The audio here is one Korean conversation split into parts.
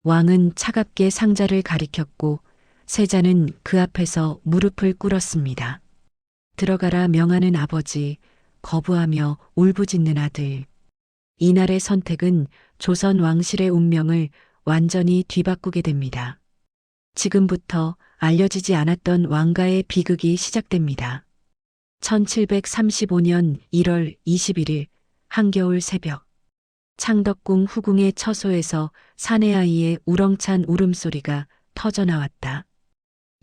왕은 차갑게 상자를 가리켰고 세자는 그 앞에서 무릎을 꿇었습니다. 들어가라 명하는 아버지, 거부하며 울부짖는 아들. 이날의 선택은 조선 왕실의 운명을 완전히 뒤바꾸게 됩니다. 지금부터 알려지지 않았던 왕가의 비극이 시작됩니다. 1735년 1월 21일 한겨울 새벽 창덕궁 후궁의 처소에서 사내아이의 우렁찬 울음소리가 터져나왔다.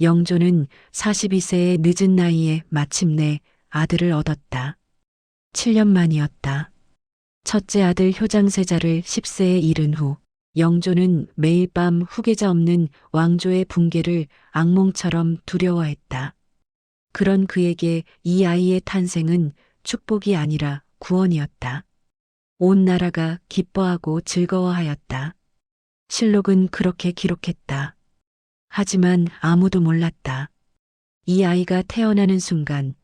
영조는 42세의 늦은 나이에 마침내 아들을 얻었다. 7년 만이었다. 첫째 아들 효장세자를 10세에 잃은 후 영조는 매일 밤 후계자 없는 왕조의 붕괴를 악몽처럼 두려워했다. 그런 그에게 이 아이의 탄생은 축복이 아니라 구원이었다. 온 나라가 기뻐하고 즐거워하였다. 실록은 그렇게 기록했다. 하지만 아무도 몰랐다. 이 아이가 태어나는 순간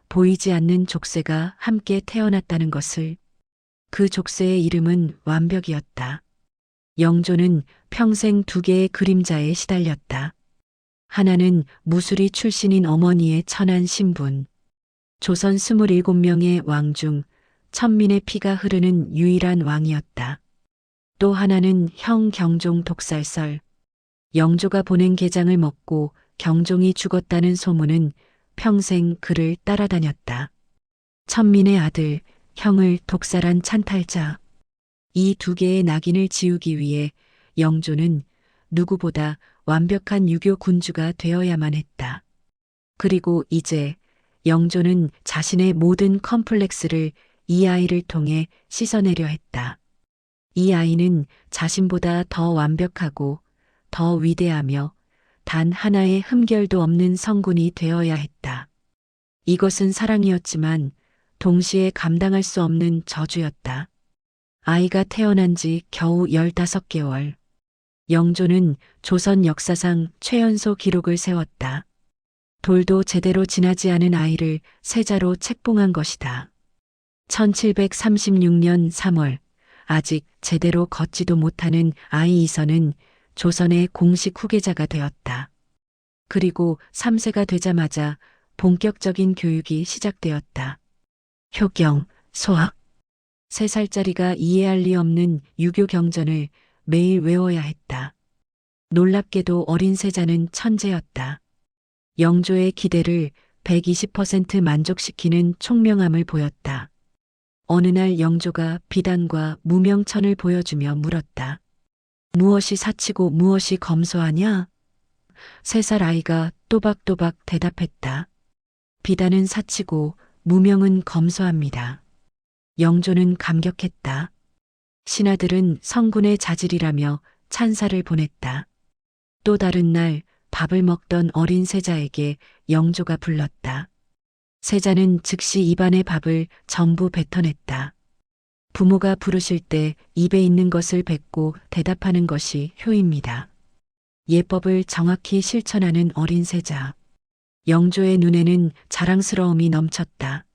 보이지 않는 족쇄가 함께 태어났다는 것을. 그 족쇄의 이름은 완벽이었다. 영조는 평생 두 개의 그림자에 시달렸다. 하나는 무술이 출신인 어머니의 천한 신분. 조선 27명의 왕 중 천민의 피가 흐르는 유일한 왕이었다. 또 하나는 형 경종 독살설. 영조가 보낸 게장을 먹고 경종이 죽었다는 소문은 평생 그를 따라다녔다. 천민의 아들, 형을 독살한 찬탈자. 이 두 개의 낙인을 지우기 위해 영조는 누구보다 완벽한 유교 군주가 되어야만 했다. 그리고 이제 영조는 자신의 모든 컴플렉스를 이 아이를 통해 씻어내려 했다. 이 아이는 자신보다 더 완벽하고 더 위대하며 단 하나의 흠결도 없는 성군이 되어야 했다. 이것은 사랑이었지만 동시에 감당할 수 없는 저주였다. 아이가 태어난 지 겨우 15개월. 영조는 조선 역사상 최연소 기록을 세웠다. 돌도 제대로 지나지 않은 아이를 세자로 책봉한 것이다. 1736년 3월 아직 제대로 걷지도 못하는 아이 이선은 조선의 공식 후계자가 되었다. 그리고 3세가 되자마자 본격적인 교육이 시작되었다. 효경, 소학. 3살짜리가 이해할 리 없는 유교 경전을 매일 외워야 했다. 놀랍게도 어린 세자는 천재였다. 영조의 기대를 120% 만족시키는 총명함을 보였다. 어느 날 영조가 비단과 무명천을 보여주며 물었다. 무엇이 사치고 무엇이 검소하냐? 3살 아이가 또박또박 대답했다. 비단은 사치고 무명은 검소합니다. 영조는 감격했다. 신하들은 성군의 자질이라며 찬사를 보냈다. 또 다른 날 밥을 먹던 어린 세자에게 영조가 불렀다. 세자는 즉시 입안의 밥을 전부 뱉어냈다. 부모가 부르실 때 입에 있는 것을 뱉고 대답하는 것이 효입니다. 예법을 정확히 실천하는 어린 세자. 영조의 눈에는 자랑스러움이 넘쳤다.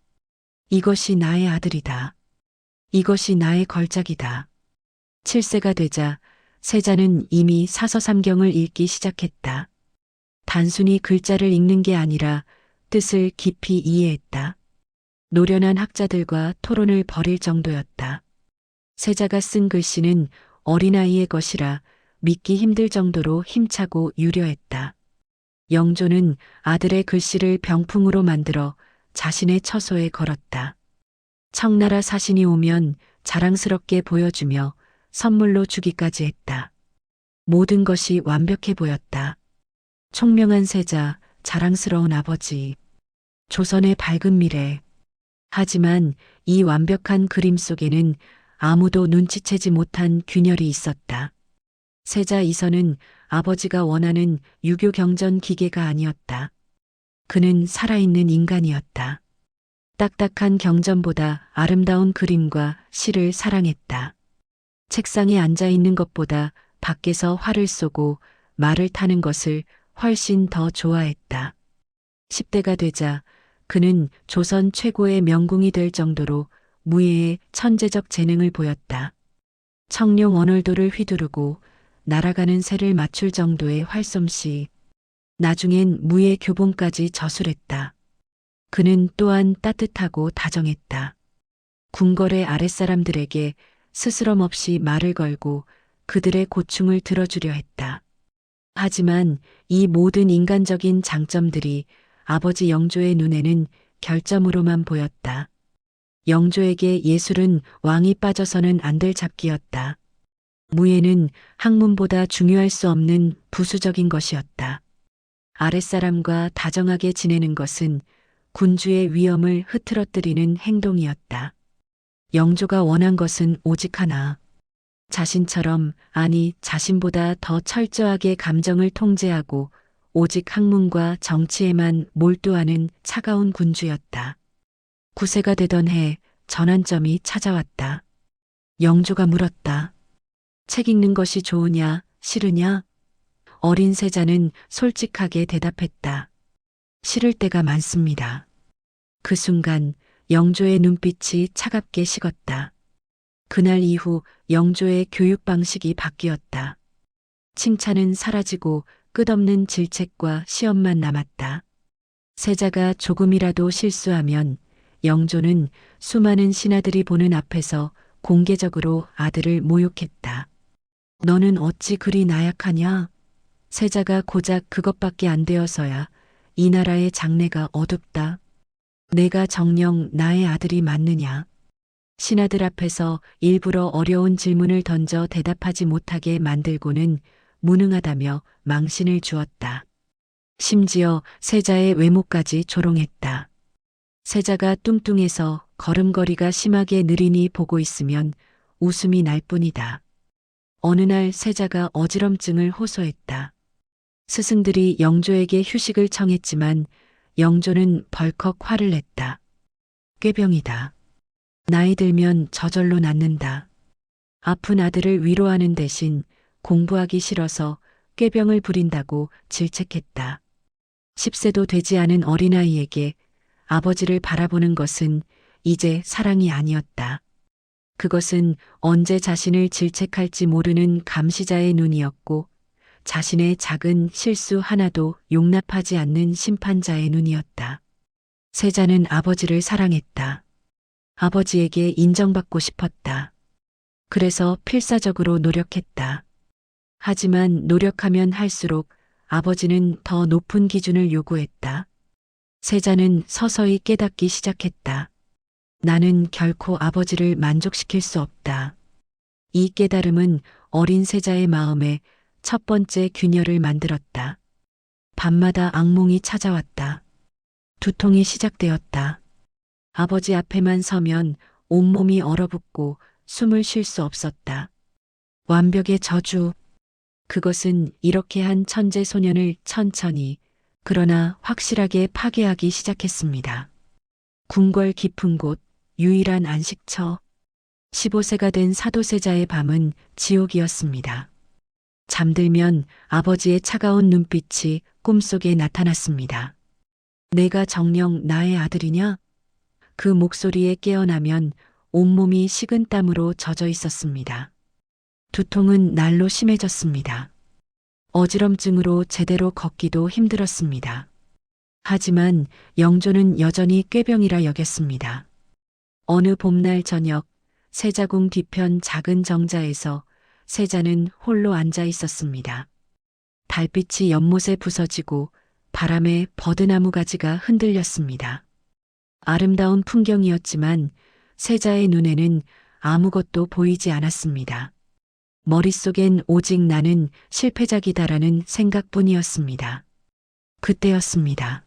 이것이 나의 아들이다. 이것이 나의 걸작이다. 7세가 되자 세자는 이미 사서삼경을 읽기 시작했다. 단순히 글자를 읽는 게 아니라 뜻을 깊이 이해했다. 노련한 학자들과 토론을 벌일 정도였다. 세자가 쓴 글씨는 어린아이의 것이라 믿기 힘들 정도로 힘차고 유려했다. 영조는 아들의 글씨를 병풍으로 만들어 자신의 처소에 걸었다. 청나라 사신이 오면 자랑스럽게 보여주며 선물로 주기까지 했다. 모든 것이 완벽해 보였다. 총명한 세자, 자랑스러운 아버지, 조선의 밝은 미래. 하지만 이 완벽한 그림 속에는 아무도 눈치채지 못한 균열이 있었다. 세자 이선은 아버지가 원하는 유교 경전 기계가 아니었다. 그는 살아있는 인간이었다. 딱딱한 경전보다 아름다운 그림과 시를 사랑했다. 책상에 앉아 있는 것보다 밖에서 활을 쏘고 말을 타는 것을 훨씬 더 좋아했다. 10대가 되자 그는 조선 최고의 명궁이 될 정도로 무예의 천재적 재능을 보였다. 청룡 언월도를 휘두르고 날아가는 새를 맞출 정도의 활솜씨. 나중엔 무예 교봉까지 저술했다. 그는 또한 따뜻하고 다정했다. 궁궐의 아랫사람들에게 스스럼 없이 말을 걸고 그들의 고충을 들어주려 했다. 하지만 이 모든 인간적인 장점들이 아버지 영조의 눈에는 결점으로만 보였다. 영조에게 예술은 왕이 빠져서는 안 될 잡기였다. 무예는 학문보다 중요할 수 없는 부수적인 것이었다. 아랫사람과 다정하게 지내는 것은 군주의 위엄을 흐트러뜨리는 행동이었다. 영조가 원한 것은 오직 하나. 자신처럼, 아니 자신보다 더 철저하게 감정을 통제하고 오직 학문과 정치에만 몰두하는 차가운 군주였다. 9세가 되던 해 전환점이 찾아왔다. 영조가 물었다. 책 읽는 것이 좋으냐, 싫으냐? 어린 세자는 솔직하게 대답했다. 싫을 때가 많습니다. 그 순간 영조의 눈빛이 차갑게 식었다. 그날 이후 영조의 교육 방식이 바뀌었다. 칭찬은 사라지고 끝없는 질책과 시험만 남았다. 세자가 조금이라도 실수하면 영조는 수많은 신하들이 보는 앞에서 공개적으로 아들을 모욕했다. 너는 어찌 그리 나약하냐? 세자가 고작 그것밖에 안 되어서야 이 나라의 장래가 어둡다. 내가 정녕 나의 아들이 맞느냐? 신하들 앞에서 일부러 어려운 질문을 던져 대답하지 못하게 만들고는 무능하다며 망신을 주었다. 심지어 세자의 외모까지 조롱했다. 세자가 뚱뚱해서 걸음걸이가 심하게 느리니 보고 있으면 웃음이 날 뿐이다. 어느 날 세자가 어지럼증을 호소했다. 스승들이 영조에게 휴식을 청했지만 영조는 벌컥 화를 냈다. 꾀병이다. 나이 들면 저절로 낫는다. 아픈 아들을 위로하는 대신 공부하기 싫어서 꾀병을 부린다고 질책했다. 10세도 되지 않은 어린아이에게 아버지를 바라보는 것은 이제 사랑이 아니었다. 그것은 언제 자신을 질책할지 모르는 감시자의 눈이었고 자신의 작은 실수 하나도 용납하지 않는 심판자의 눈이었다. 세자는 아버지를 사랑했다. 아버지에게 인정받고 싶었다. 그래서 필사적으로 노력했다. 하지만 노력하면 할수록 아버지는 더 높은 기준을 요구했다. 세자는 서서히 깨닫기 시작했다. 나는 결코 아버지를 만족시킬 수 없다. 이 깨달음은 어린 세자의 마음에 첫 번째 균열을 만들었다. 밤마다 악몽이 찾아왔다. 두통이 시작되었다. 아버지 앞에만 서면 온몸이 얼어붙고 숨을 쉴 수 없었다. 완벽의 저주. 그것은 이렇게 한 천재 소년을 천천히 그러나 확실하게 파괴하기 시작했습니다. 궁궐 깊은 곳, 유일한 안식처. 15세가 된 사도세자의 밤은 지옥이었습니다. 잠들면 아버지의 차가운 눈빛이 꿈속에 나타났습니다. 내가 정녕 나의 아들이냐? 그 목소리에 깨어나면 온몸이 식은 땀으로 젖어 있었습니다. 두통은 날로 심해졌습니다. 어지럼증으로 제대로 걷기도 힘들었습니다. 하지만 영조는 여전히 꾀병이라 여겼습니다. 어느 봄날 저녁 세자궁 뒤편 작은 정자에서 세자는 홀로 앉아 있었습니다. 달빛이 연못에 부서지고 바람에 버드나무 가지가 흔들렸습니다. 아름다운 풍경이었지만 세자의 눈에는 아무것도 보이지 않았습니다. 머릿속엔 오직 나는 실패작이다라는 생각뿐이었습니다. 그때였습니다.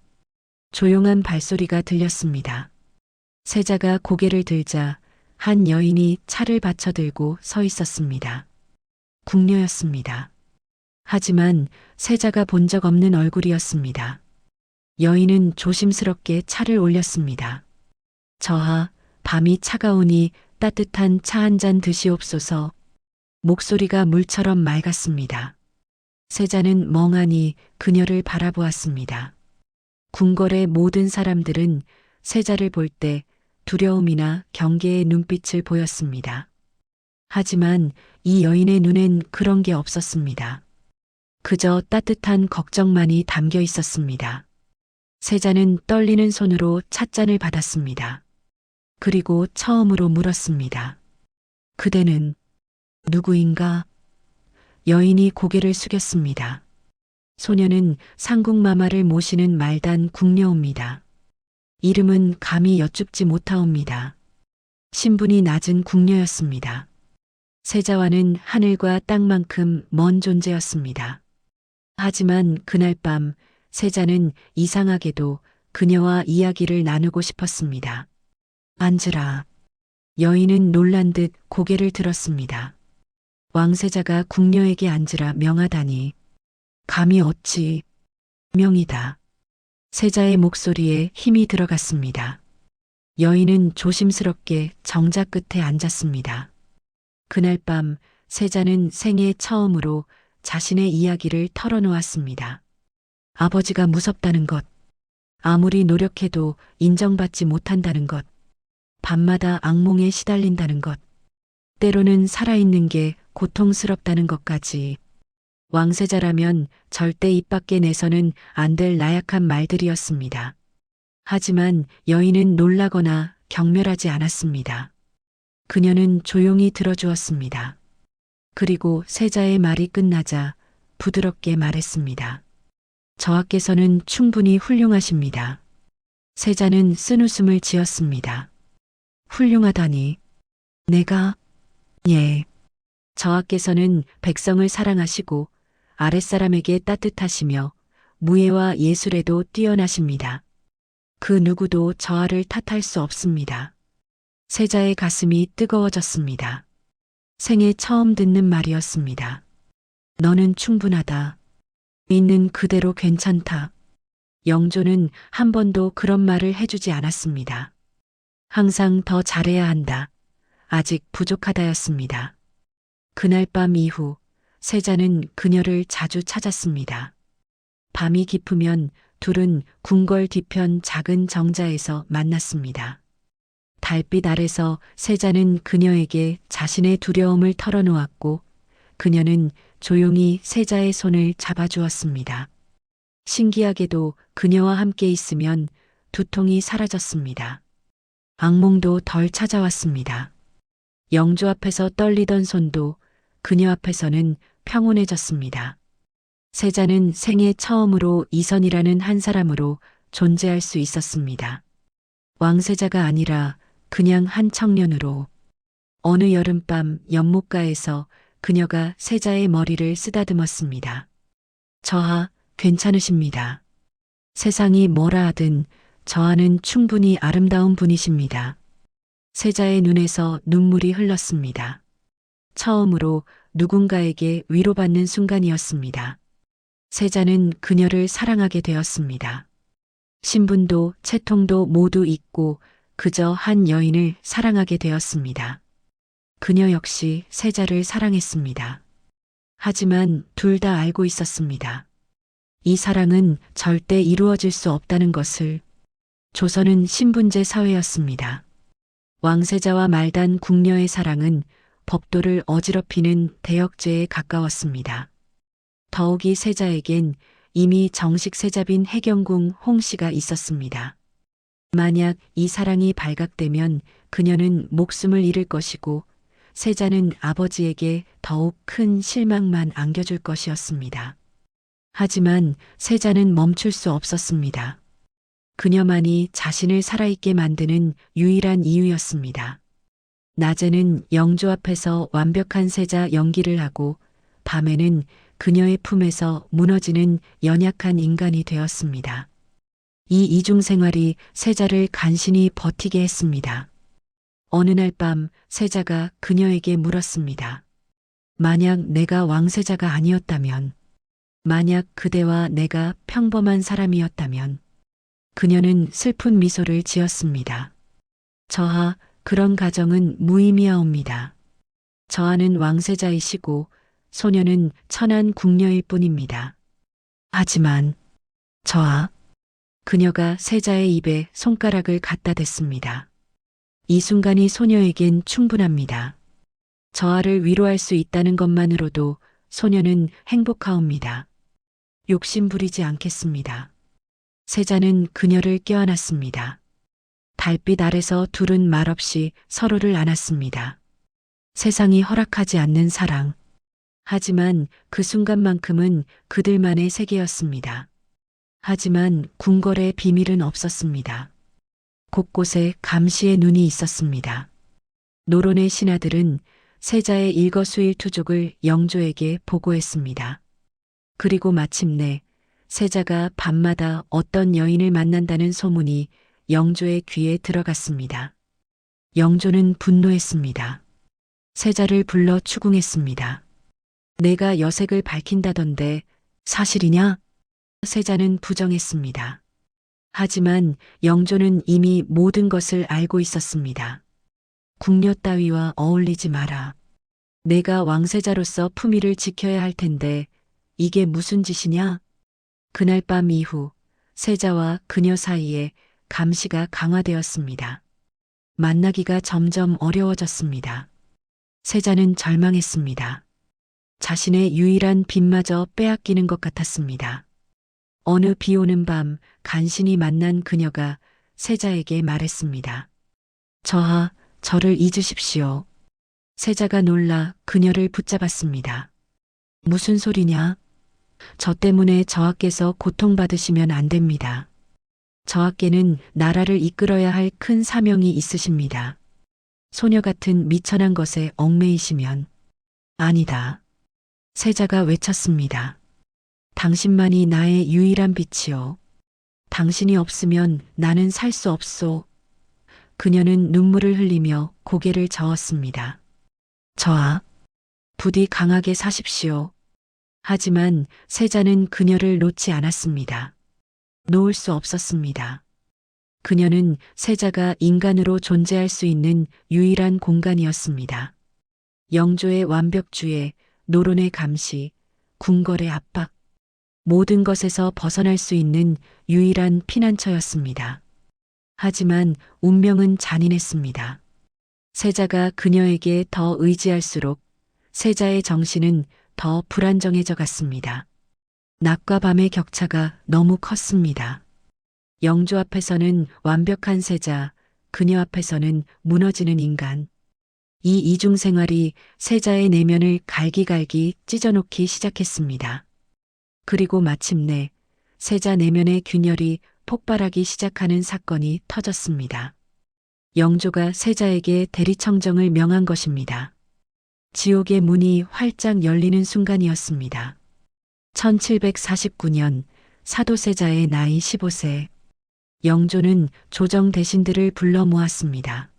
조용한 발소리가 들렸습니다. 세자가 고개를 들자 한 여인이 차를 받쳐들고 서 있었습니다. 궁녀였습니다. 하지만 세자가 본 적 없는 얼굴이었습니다. 여인은 조심스럽게 차를 올렸습니다. 저하, 밤이 차가우니 따뜻한 차 한 잔 드시옵소서. 목소리가 물처럼 맑았습니다. 세자는 멍하니 그녀를 바라보았습니다. 궁궐의 모든 사람들은 세자를 볼 때 두려움이나 경계의 눈빛을 보였습니다. 하지만 이 여인의 눈엔 그런 게 없었습니다. 그저 따뜻한 걱정만이 담겨 있었습니다. 세자는 떨리는 손으로 찻잔을 받았습니다. 그리고 처음으로 물었습니다. 그대는 누구인가? 여인이 고개를 숙였습니다. 소녀는 상궁마마를 모시는 말단 궁녀입니다. 이름은 감히 여쭙지 못하옵니다. 신분이 낮은 궁녀였습니다. 세자와는 하늘과 땅만큼 먼 존재였습니다. 하지만 그날 밤 세자는 이상하게도 그녀와 이야기를 나누고 싶었습니다. 앉으라. 여인은 놀란 듯 고개를 들었습니다. 왕세자가 궁녀에게 앉으라 명하다니. 감히 어찌 명이다. 세자의 목소리에 힘이 들어갔습니다. 여인은 조심스럽게 정자 끝에 앉았습니다. 그날 밤 세자는 생애 처음으로 자신의 이야기를 털어놓았습니다. 아버지가 무섭다는 것, 아무리 노력해도 인정받지 못한다는 것, 밤마다 악몽에 시달린다는 것, 때로는 살아있는 게 고통스럽다는 것까지. 왕세자라면 절대 입 밖에 내서는 안 될 나약한 말들이었습니다. 하지만 여인은 놀라거나 경멸하지 않았습니다. 그녀는 조용히 들어주었습니다. 그리고 세자의 말이 끝나자 부드럽게 말했습니다. 저하께서는 충분히 훌륭하십니다. 세자는 쓴웃음을 지었습니다. 훌륭하다니. 내가? 예. 저하께서는 백성을 사랑하시고 아랫사람에게 따뜻하시며 무예와 예술에도 뛰어나십니다. 그 누구도 저하를 탓할 수 없습니다. 세자의 가슴이 뜨거워졌습니다. 생애 처음 듣는 말이었습니다. 너는 충분하다. 있는 그대로 괜찮다. 영조는 한 번도 그런 말을 해주지 않았습니다. 항상 더 잘해야 한다. 아직 부족하다였습니다. 그날 밤 이후 세자는 그녀를 자주 찾았습니다. 밤이 깊으면 둘은 궁궐 뒤편 작은 정자에서 만났습니다. 달빛 아래서 세자는 그녀에게 자신의 두려움을 털어놓았고 그녀는 조용히 세자의 손을 잡아주었습니다. 신기하게도 그녀와 함께 있으면 두통이 사라졌습니다. 악몽도 덜 찾아왔습니다. 영조 앞에서 떨리던 손도 그녀 앞에서는 평온해졌습니다. 세자는 생애 처음으로 이선이라는 한 사람으로 존재할 수 있었습니다. 왕세자가 아니라 그냥 한 청년으로. 어느 여름밤 연못가에서 그녀가 세자의 머리를 쓰다듬었습니다. 저하, 괜찮으십니다. 세상이 뭐라 하든 저하는 충분히 아름다운 분이십니다. 세자의 눈에서 눈물이 흘렀습니다. 처음으로 누군가에게 위로받는 순간이었습니다. 세자는 그녀를 사랑하게 되었습니다. 신분도 채통도 모두 잊고 그저 한 여인을 사랑하게 되었습니다. 그녀 역시 세자를 사랑했습니다. 하지만 둘 다 알고 있었습니다. 이 사랑은 절대 이루어질 수 없다는 것을. 조선은 신분제 사회였습니다. 왕세자와 말단 궁녀의 사랑은 법도를 어지럽히는 대역죄에 가까웠습니다. 더욱이 세자에겐 이미 정식 세자빈 해경궁 홍씨가 있었습니다. 만약 이 사랑이 발각되면 그녀는 목숨을 잃을 것이고 세자는 아버지에게 더욱 큰 실망만 안겨줄 것이었습니다. 하지만 세자는 멈출 수 없었습니다. 그녀만이 자신을 살아있게 만드는 유일한 이유였습니다. 낮에는 영조 앞에서 완벽한 세자 연기를 하고 밤에는 그녀의 품에서 무너지는 연약한 인간이 되었습니다. 이 이중 생활이 세자를 간신히 버티게 했습니다. 어느 날 밤 세자가 그녀에게 물었습니다. 만약 내가 왕세자가 아니었다면, 만약 그대와 내가 평범한 사람이었다면, 그녀는 슬픈 미소를 지었습니다. 저하, 그런 가정은 무의미하옵니다. 저하는 왕세자이시고 소녀는 천한 궁녀일 뿐입니다. 하지만 저하, 그녀가 세자의 입에 손가락을 갖다 댔습니다. 이 순간이 소녀에겐 충분합니다. 저하를 위로할 수 있다는 것만으로도 소녀는 행복하옵니다. 욕심 부리지 않겠습니다. 세자는 그녀를 껴안았습니다. 달빛 아래서 둘은 말없이 서로를 안았습니다. 세상이 허락하지 않는 사랑. 하지만 그 순간만큼은 그들만의 세계였습니다. 하지만 궁궐의 비밀은 없었습니다. 곳곳에 감시의 눈이 있었습니다. 노론의 신하들은 세자의 일거수일투족을 영조에게 보고했습니다. 그리고 마침내 세자가 밤마다 어떤 여인을 만난다는 소문이 영조의 귀에 들어갔습니다. 영조는 분노했습니다. 세자를 불러 추궁했습니다. 내가 여색을 밝힌다던데 사실이냐? 세자는 부정했습니다. 하지만 영조는 이미 모든 것을 알고 있었습니다. 궁녀 따위와 어울리지 마라. 내가 왕세자로서 품위를 지켜야 할 텐데 이게 무슨 짓이냐? 그날 밤 이후 세자와 그녀 사이에 감시가 강화되었습니다. 만나기가 점점 어려워졌습니다. 세자는 절망했습니다. 자신의 유일한 빛마저 빼앗기는 것 같았습니다. 어느 비 오는 밤 간신히 만난 그녀가 세자에게 말했습니다. 저하, 저를 잊으십시오. 세자가 놀라 그녀를 붙잡았습니다. 무슨 소리냐? 저 때문에 저하께서 고통받으시면 안 됩니다. 저하께는 나라를 이끌어야 할 큰 사명이 있으십니다. 소녀 같은 미천한 것에 얽매이시면 아니다. 세자가 외쳤습니다. 당신만이 나의 유일한 빛이요. 당신이 없으면 나는 살 수 없소. 그녀는 눈물을 흘리며 고개를 저었습니다. 저하, 부디 강하게 사십시오. 하지만 세자는 그녀를 놓지 않았습니다. 놓을 수 없었습니다. 그녀는 세자가 인간으로 존재할 수 있는 유일한 공간이었습니다. 영조의 완벽주의, 노론의 감시, 궁궐의 압박, 모든 것에서 벗어날 수 있는 유일한 피난처였습니다. 하지만 운명은 잔인했습니다. 세자가 그녀에게 더 의지할수록 세자의 정신은 더 불안정해져 갔습니다. 낮과 밤의 격차가 너무 컸습니다. 영조 앞에서는 완벽한 세자, 그녀 앞에서는 무너지는 인간. 이 이중 생활이 세자의 내면을 갈기갈기 찢어놓기 시작했습니다. 그리고 마침내 세자 내면의 균열이 폭발하기 시작하는 사건이 터졌습니다. 영조가 세자에게 대리청정을 명한 것입니다. 지옥의 문이 활짝 열리는 순간이었습니다. 1749년 사도세자의 나이 15세. 영조는 조정 대신들을 불러 모았습니다.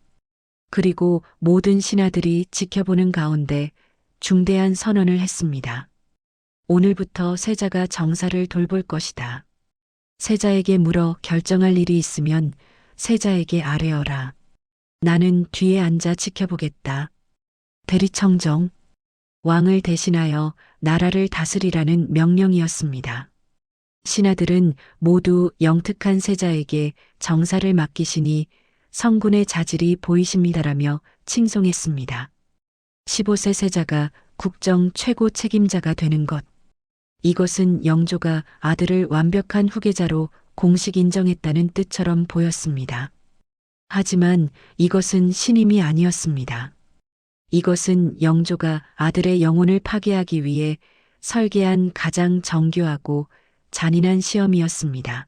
그리고 모든 신하들이 지켜보는 가운데 중대한 선언을 했습니다. 오늘부터 세자가 정사를 돌볼 것이다. 세자에게 물어 결정할 일이 있으면 세자에게 아뢰어라. 나는 뒤에 앉아 지켜보겠다. 대리청정. 왕을 대신하여 나라를 다스리라는 명령이었습니다. 신하들은 모두 영특한 세자에게 정사를 맡기시니 성군의 자질이 보이십니다라며 칭송했습니다. 15세 세자가 국정 최고 책임자가 되는 것. 이것은 영조가 아들을 완벽한 후계자로 공식 인정했다는 뜻처럼 보였습니다. 하지만 이것은 신임이 아니었습니다. 이것은 영조가 아들의 영혼을 파괴하기 위해 설계한 가장 정교하고 잔인한 시험이었습니다.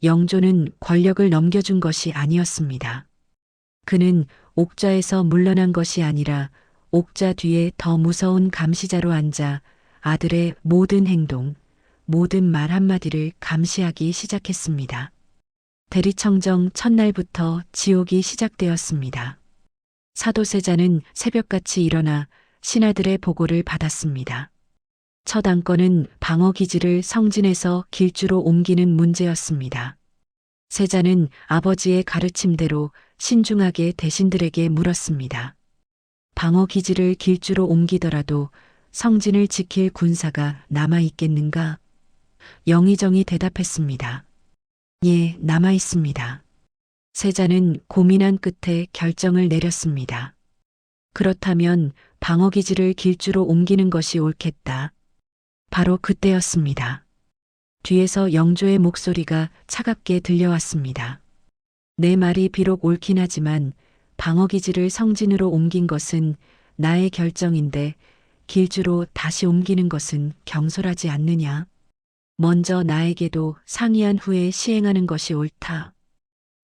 영조는 권력을 넘겨준 것이 아니었습니다. 그는 옥좌에서 물러난 것이 아니라 옥좌 뒤에 더 무서운 감시자로 앉아 아들의 모든 행동, 모든 말 한마디를 감시하기 시작했습니다. 대리청정 첫날부터 지옥이 시작되었습니다. 사도세자는 새벽같이 일어나 신하들의 보고를 받았습니다. 첫 안건은 방어기지를 성진에서 길주로 옮기는 문제였습니다. 세자는 아버지의 가르침대로 신중하게 대신들에게 물었습니다. 방어기지를 길주로 옮기더라도 성진을 지킬 군사가 남아있겠는가? 영의정이 대답했습니다. 예, 남아있습니다. 세자는 고민한 끝에 결정을 내렸습니다. 그렇다면 방어기지를 길주로 옮기는 것이 옳겠다. 바로 그때였습니다. 뒤에서 영조의 목소리가 차갑게 들려왔습니다. 내 말이 비록 옳긴 하지만 방어기지를 성진으로 옮긴 것은 나의 결정인데 길주로 다시 옮기는 것은 경솔하지 않느냐. 먼저 나에게도 상의한 후에 시행하는 것이 옳다.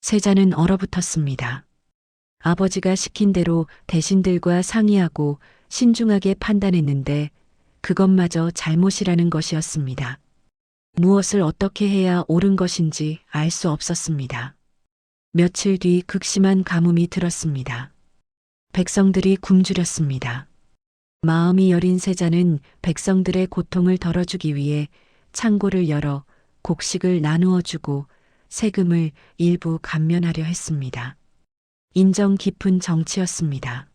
세자는 얼어붙었습니다. 아버지가 시킨 대로 대신들과 상의하고 신중하게 판단했는데 그것마저 잘못이라는 것이었습니다. 무엇을 어떻게 해야 옳은 것인지 알 수 없었습니다. 며칠 뒤 극심한 가뭄이 들었습니다. 백성들이 굶주렸습니다. 마음이 여린 세자는 백성들의 고통을 덜어주기 위해 창고를 열어 곡식을 나누어 주고 세금을 일부 감면하려 했습니다. 인정 깊은 정치였습니다.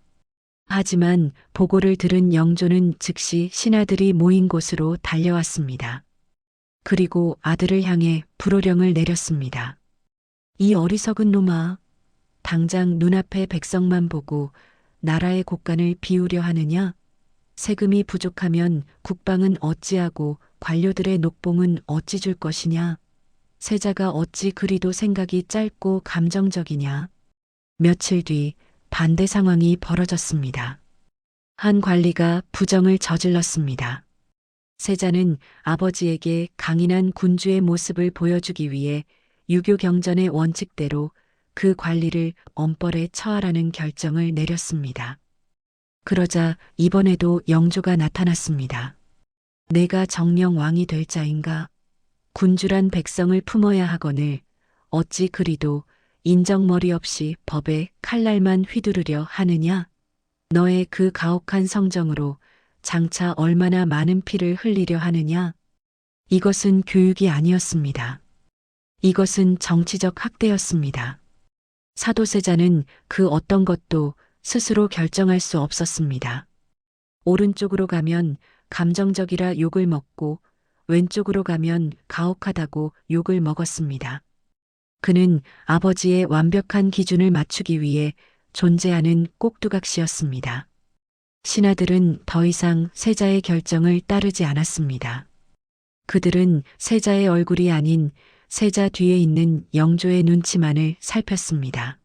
하지만 보고를 들은 영조는 즉시 신하들이 모인 곳으로 달려왔습니다. 그리고 아들을 향해 불호령을 내렸습니다. 이 어리석은 놈아, 당장 눈앞의 백성만 보고 나라의 곳간을 비우려 하느냐? 세금이 부족하면 국방은 어찌하고 관료들의 녹봉은 어찌 줄 것이냐? 세자가 어찌 그리도 생각이 짧고 감정적이냐? 며칠 뒤 반대 상황이 벌어졌습니다. 한 관리가 부정을 저질렀습니다. 세자는 아버지에게 강인한 군주의 모습을 보여주기 위해 유교 경전의 원칙대로 그 관리를 엄벌에 처하라는 결정을 내렸습니다. 그러자 이번에도 영조가 나타났습니다. 내가 정령 왕이 될 자인가? 군주란 백성을 품어야 하거늘 어찌 그리도 인정머리 없이 법에 칼날만 휘두르려 하느냐? 너의 그 가혹한 성정으로 장차 얼마나 많은 피를 흘리려 하느냐? 이것은 교육이 아니었습니다. 이것은 정치적 학대였습니다. 사도세자는 그 어떤 것도 스스로 결정할 수 없었습니다. 오른쪽으로 가면 감정적이라 욕을 먹고 왼쪽으로 가면 가혹하다고 욕을 먹었습니다. 그는 아버지의 완벽한 기준을 맞추기 위해 존재하는 꼭두각시였습니다. 신하들은 더 이상 세자의 결정을 따르지 않았습니다. 그들은 세자의 얼굴이 아닌 세자 뒤에 있는 영조의 눈치만을 살폈습니다.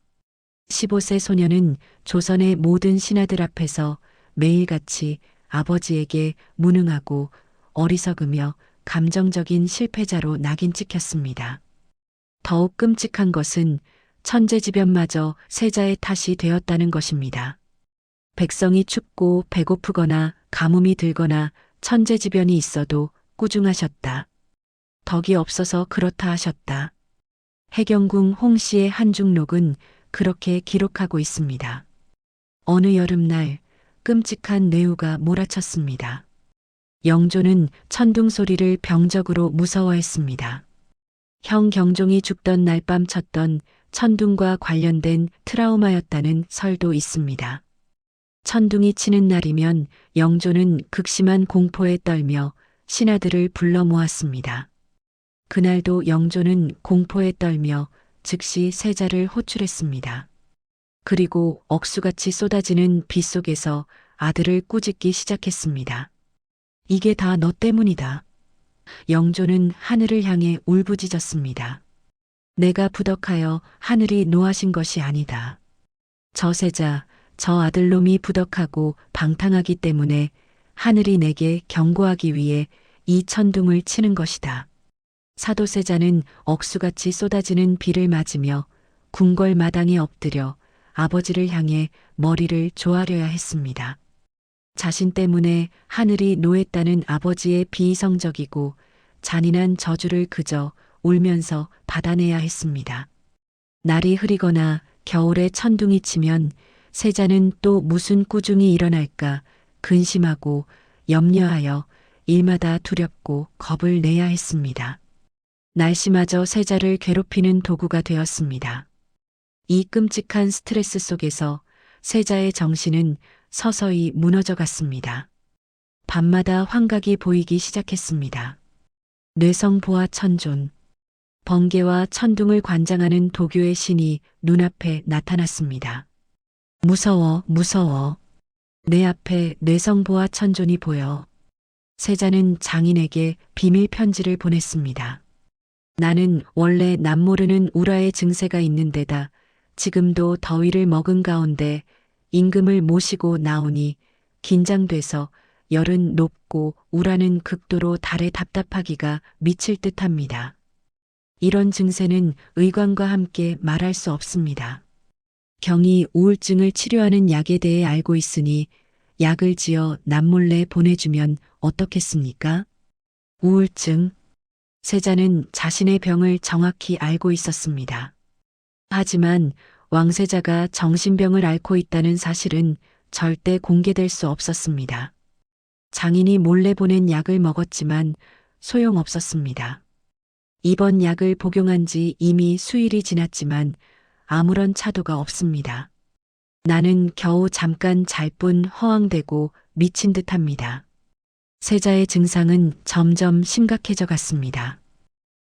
15세 소녀는 조선의 모든 신하들 앞에서 매일같이 아버지에게 무능하고 어리석으며 감정적인 실패자로 낙인 찍혔습니다. 더욱 끔찍한 것은 천재지변마저 세자의 탓이 되었다는 것입니다. 백성이 춥고 배고프거나 가뭄이 들거나 천재지변이 있어도 꾸중하셨다. 덕이 없어서 그렇다 하셨다. 해경궁 홍씨의 한중록은 그렇게 기록하고 있습니다. 어느 여름날 끔찍한 뇌우가 몰아쳤습니다. 영조는 천둥 소리를 병적으로 무서워했습니다. 형 경종이 죽던 날 밤 쳤던 천둥과 관련된 트라우마였다는 설도 있습니다. 천둥이 치는 날이면 영조는 극심한 공포에 떨며 신하들을 불러 모았습니다. 그날도 영조는 공포에 떨며 즉시 세자를 호출했습니다. 그리고 억수같이 쏟아지는 비 속에서 아들을 꾸짖기 시작했습니다. 이게 다 너 때문이다. 영조는 하늘을 향해 울부짖었습니다. 내가 부덕하여 하늘이 노하신 것이 아니다. 저 세자, 저 아들놈이 부덕하고 방탕하기 때문에 하늘이 내게 경고하기 위해 이 천둥을 치는 것이다. 사도세자는 억수같이 쏟아지는 비를 맞으며 궁궐 마당에 엎드려 아버지를 향해 머리를 조아려야 했습니다. 자신 때문에 하늘이 노했다는 아버지의 비이성적이고 잔인한 저주를 그저 울면서 받아내야 했습니다. 날이 흐리거나 겨울에 천둥이 치면 세자는 또 무슨 꾸중이 일어날까 근심하고 염려하여 일마다 두렵고 겁을 내야 했습니다. 날씨마저 세자를 괴롭히는 도구가 되었습니다. 이 끔찍한 스트레스 속에서 세자의 정신은 서서히 무너져 갔습니다. 밤마다 환각이 보이기 시작했습니다. 뇌성보화 천존, 번개와 천둥을 관장하는 도교의 신이 눈앞에 나타났습니다. 무서워, 무서워. 내 앞에 뇌성보와 천존이 보여 세자는 장인에게 비밀 편지를 보냈습니다. 나는 원래 남모르는 우라의 증세가 있는 데다 지금도 더위를 먹은 가운데 임금을 모시고 나오니 긴장돼서 열은 높고 우라는 극도로 달에 답답하기가 미칠 듯합니다. 이런 증세는 의관과 함께 말할 수 없습니다. 경이 우울증을 치료하는 약에 대해 알고 있으니 약을 지어 남몰래 보내주면 어떻겠습니까? 우울증. 세자는 자신의 병을 정확히 알고 있었습니다. 하지만 왕세자가 정신병을 앓고 있다는 사실은 절대 공개될 수 없었습니다. 장인이 몰래 보낸 약을 먹었지만 소용없었습니다. 이번 약을 복용한 지 이미 수일이 지났지만 아무런 차도가 없습니다. 나는 겨우 잠깐 잘 뿐 허황되고 미친 듯합니다. 세자의 증상은 점점 심각해져 갔습니다.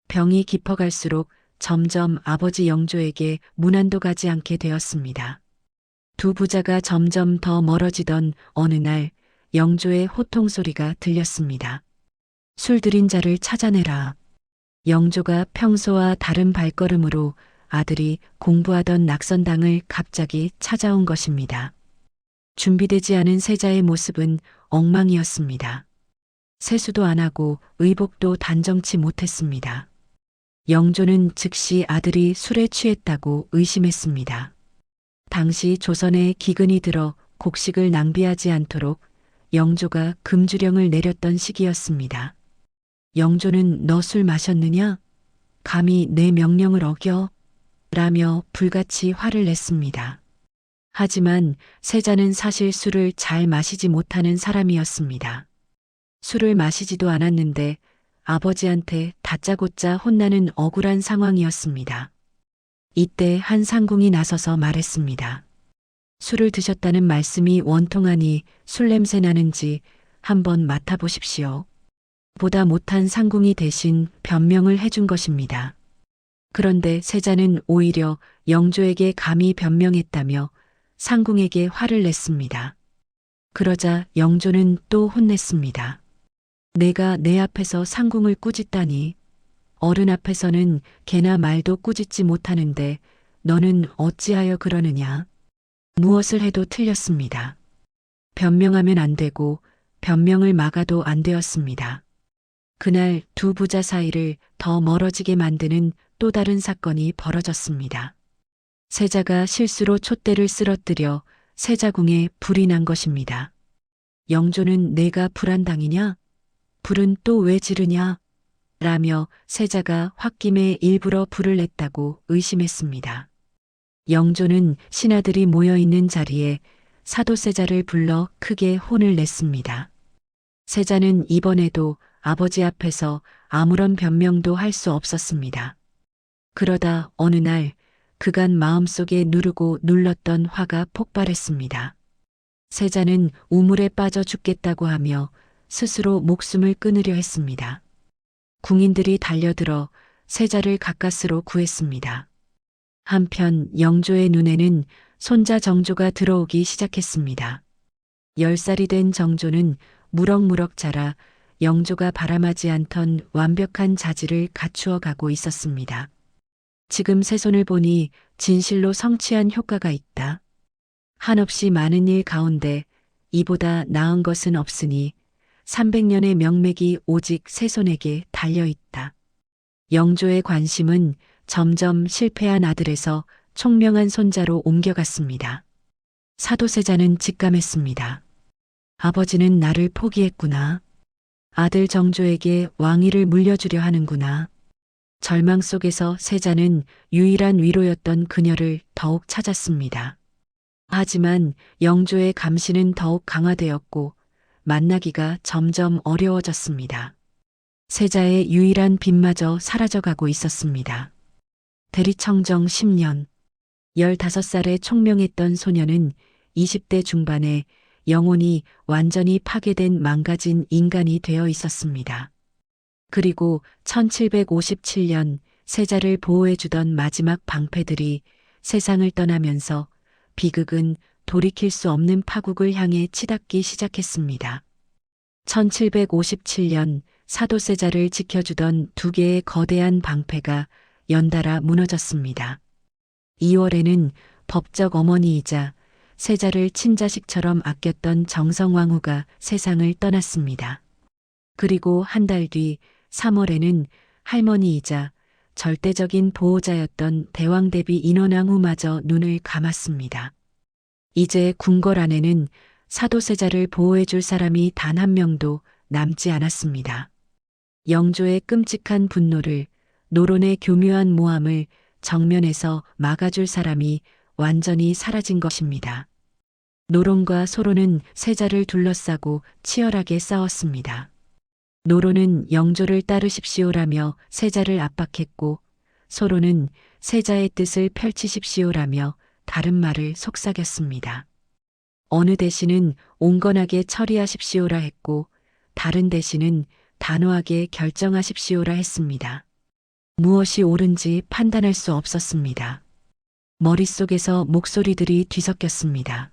병이 깊어갈수록 점점 아버지 영조에게 문안도 가지 않게 되었습니다. 두 부자가 점점 더 멀어지던 어느 날 영조의 호통 소리가 들렸습니다. 술 들인 자를 찾아내라. 영조가 평소와 다른 발걸음으로 아들이 공부하던 낙선당을 갑자기 찾아온 것입니다. 준비되지 않은 세자의 모습은 엉망이었습니다. 세수도 안 하고 의복도 단정치 못했습니다. 영조는 즉시 아들이 술에 취했다고 의심했습니다. 당시 조선에 기근이 들어 곡식을 낭비하지 않도록 영조가 금주령을 내렸던 시기였습니다. 영조는 너 술 마셨느냐? 감히 내 명령을 어겨? 라며 불같이 화를 냈습니다. 하지만 세자는 사실 술을 잘 마시지 못하는 사람이었습니다. 술을 마시지도 않았는데 아버지한테 다짜고짜 혼나는 억울한 상황이었습니다. 이때 한 상궁이 나서서 말했습니다. 술을 드셨다는 말씀이 원통하니 술 냄새 나는지 한번 맡아보십시오. 보다 못한 상궁이 대신 변명을 해준 것입니다. 그런데 세자는 오히려 영조에게 감히 변명했다며 상궁에게 화를 냈습니다. 그러자 영조는 또 혼냈습니다. 내가 내 앞에서 상궁을 꾸짖다니 어른 앞에서는 개나 말도 꾸짖지 못하는데 너는 어찌하여 그러느냐. 무엇을 해도 틀렸습니다. 변명하면 안 되고 변명을 막아도 안 되었습니다. 그날 두 부자 사이를 더 멀어지게 만드는 또 다른 사건이 벌어졌습니다. 세자가 실수로 촛대를 쓰러뜨려 세자궁에 불이 난 것입니다. 영조는 내가 불안당이냐? 불은 또 왜 지르냐? 라며 세자가 홧김에 일부러 불을 냈다고 의심했습니다. 영조는 신하들이 모여있는 자리에 사도세자를 불러 크게 혼을 냈습니다. 세자는 이번에도 아버지 앞에서 아무런 변명도 할 수 없었습니다. 그러다 어느 날 그간 마음속에 누르고 눌렀던 화가 폭발했습니다. 세자는 우물에 빠져 죽겠다고 하며 스스로 목숨을 끊으려 했습니다. 궁인들이 달려들어 세자를 가까스로 구했습니다. 한편 영조의 눈에는 손자 정조가 들어오기 시작했습니다. 10살이 된 정조는 무럭무럭 자라 영조가 바람하지 않던 완벽한 자질을 갖추어 가고 있었습니다. 지금 세손을 보니 진실로 성취한 효과가 있다. 한없이 많은 일 가운데 이보다 나은 것은 없으니 300년의 명맥이 오직 세손에게 달려있다. 영조의 관심은 점점 실패한 아들에서 총명한 손자로 옮겨갔습니다. 사도세자는 직감했습니다. 아버지는 나를 포기했구나. 아들 정조에게 왕위를 물려주려 하는구나. 절망 속에서 세자는 유일한 위로였던 그녀를 더욱 찾았습니다. 하지만 영조의 감시는 더욱 강화되었고 만나기가 점점 어려워졌습니다. 세자의 유일한 빛마저 사라져가고 있었습니다. 대리청정 10년, 15살에 총명했던 소녀는 20대 중반에 영혼이 완전히 파괴된 망가진 인간이 되어 있었습니다. 그리고 1757년 세자를 보호해주던 마지막 방패들이 세상을 떠나면서 비극은 돌이킬 수 없는 파국을 향해 치닫기 시작했습니다. 1757년 사도세자를 지켜주던 두 개의 거대한 방패가 연달아 무너졌습니다. 2월에는 법적 어머니이자 세자를 친자식처럼 아꼈던 정성왕후가 세상을 떠났습니다. 그리고 한 달 뒤 3월에는 할머니이자 절대적인 보호자였던 대왕대비 인원왕후마저 눈을 감았습니다. 이제 궁궐 안에는 사도세자를 보호해줄 사람이 단 한 명도 남지 않았습니다. 영조의 끔찍한 분노를, 노론의 교묘한 모함을 정면에서 막아줄 사람이 완전히 사라진 것입니다. 노론과 소론은 세자를 둘러싸고 치열하게 싸웠습니다. 노론은 영조를 따르십시오라며 세자를 압박했고, 소론은 세자의 뜻을 펼치십시오라며 다른 말을 속삭였습니다. 어느 대신은 온건하게 처리하십시오라 했고, 다른 대신은 단호하게 결정하십시오라 했습니다. 무엇이 옳은지 판단할 수 없었습니다. 머릿속에서 목소리들이 뒤섞였습니다.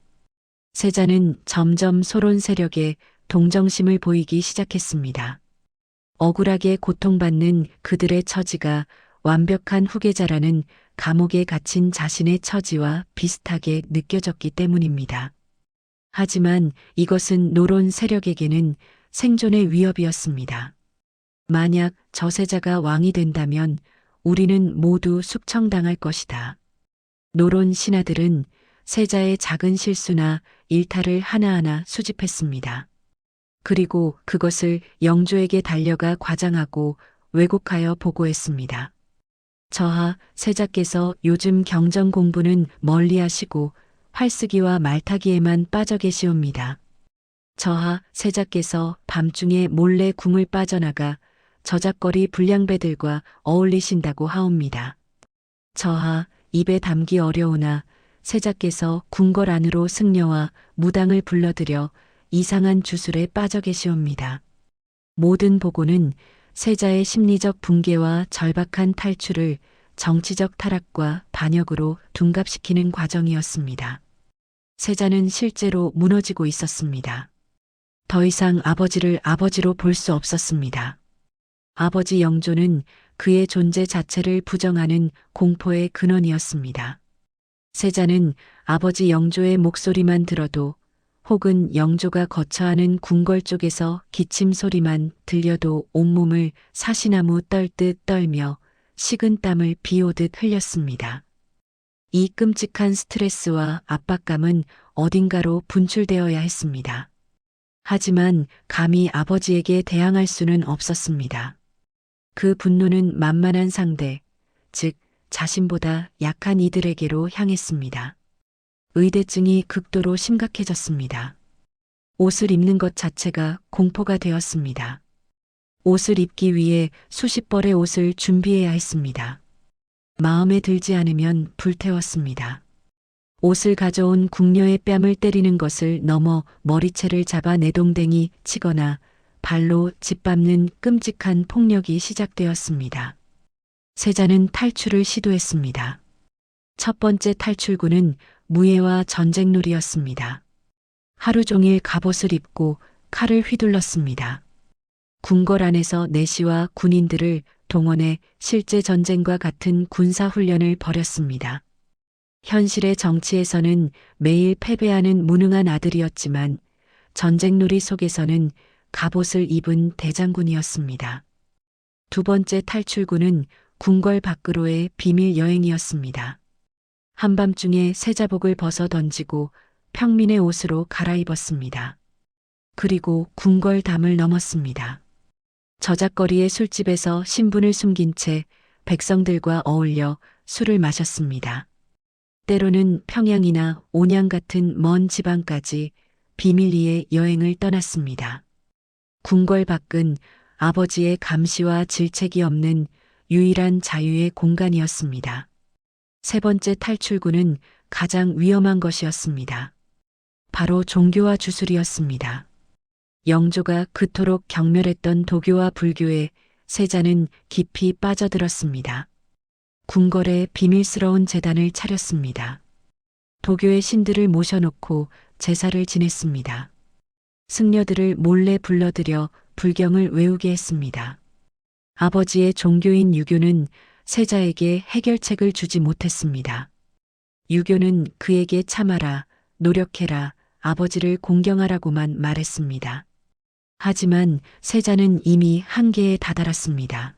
세자는 점점 소론 세력에 동정심을 보이기 시작했습니다. 억울하게 고통받는 그들의 처지가 완벽한 후계자라는 감옥에 갇힌 자신의 처지와 비슷하게 느껴졌기 때문입니다. 하지만 이것은 노론 세력에게는 생존의 위협이었습니다. 만약 저 세자가 왕이 된다면 우리는 모두 숙청당할 것이다. 노론 신하들은 세자의 작은 실수나 일탈을 하나하나 수집했습니다. 그리고 그것을 영조에게 달려가 과장하고 왜곡하여 보고했습니다. 저하 세자께서 요즘 경정 공부는 멀리 하시고 활쓰기와 말타기에만 빠져 계시옵니다. 저하 세자께서 밤중에 몰래 궁을 빠져나가 저작거리 불량배들과 어울리신다고 하옵니다. 저하 입에 담기 어려우나 세자께서 궁궐 안으로 승려와 무당을 불러들여 이상한 주술에 빠져 계시옵니다. 모든 보고는 세자의 심리적 붕괴와 절박한 탈출을 정치적 타락과 반역으로 둔갑시키는 과정이었습니다. 세자는 실제로 무너지고 있었습니다. 더 이상 아버지를 아버지로 볼 수 없었습니다. 아버지 영조는 그의 존재 자체를 부정하는 공포의 근원이었습니다. 세자는 아버지 영조의 목소리만 들어도 혹은 영조가 거처하는 궁궐 쪽에서 기침 소리만 들려도 온몸을 사시나무 떨듯 떨며 식은 땀을 비오듯 흘렸습니다. 이 끔찍한 스트레스와 압박감은 어딘가로 분출되어야 했습니다. 하지만 감히 아버지에게 대항할 수는 없었습니다. 그 분노는 만만한 상대, 즉 자신보다 약한 이들에게로 향했습니다. 의대증이 극도로 심각해졌습니다. 옷을 입는 것 자체가 공포가 되었습니다. 옷을 입기 위해 수십 벌의 옷을 준비해야 했습니다. 마음에 들지 않으면 불태웠습니다. 옷을 가져온 궁녀의 뺨을 때리는 것을 넘어 머리채를 잡아 내동댕이 치거나 발로 짓밟는 끔찍한 폭력이 시작되었습니다. 세자는 탈출을 시도했습니다. 첫 번째 탈출구는 무예와 전쟁놀이였습니다. 하루 종일 갑옷을 입고 칼을 휘둘렀습니다. 궁궐 안에서 내시와 군인들을 동원해 실제 전쟁과 같은 군사훈련을 벌였습니다. 현실의 정치에서는 매일 패배하는 무능한 아들이었지만 전쟁놀이 속에서는 갑옷을 입은 대장군이었습니다. 두 번째 탈출구는 궁궐 밖으로의 비밀 여행이었습니다. 한밤중에 세자복을 벗어 던지고 평민의 옷으로 갈아입었습니다. 그리고 궁궐 담을 넘었습니다. 저작거리의 술집에서 신분을 숨긴 채 백성들과 어울려 술을 마셨습니다. 때로는 평양이나 온양 같은 먼 지방까지 비밀리에 여행을 떠났습니다. 궁궐 밖은 아버지의 감시와 질책이 없는 유일한 자유의 공간이었습니다. 세 번째 탈출구는 가장 위험한 것이었습니다. 바로 종교와 주술이었습니다. 영조가 그토록 경멸했던 도교와 불교에 세자는 깊이 빠져들었습니다. 궁궐에 비밀스러운 제단을 차렸습니다. 도교의 신들을 모셔놓고 제사를 지냈습니다. 승려들을 몰래 불러들여 불경을 외우게 했습니다. 아버지의 종교인 유교는 세자에게 해결책을 주지 못했습니다. 유교는 그에게 참아라, 노력해라, 아버지를 공경하라고만 말했습니다. 하지만 세자는 이미 한계에 다다랐습니다.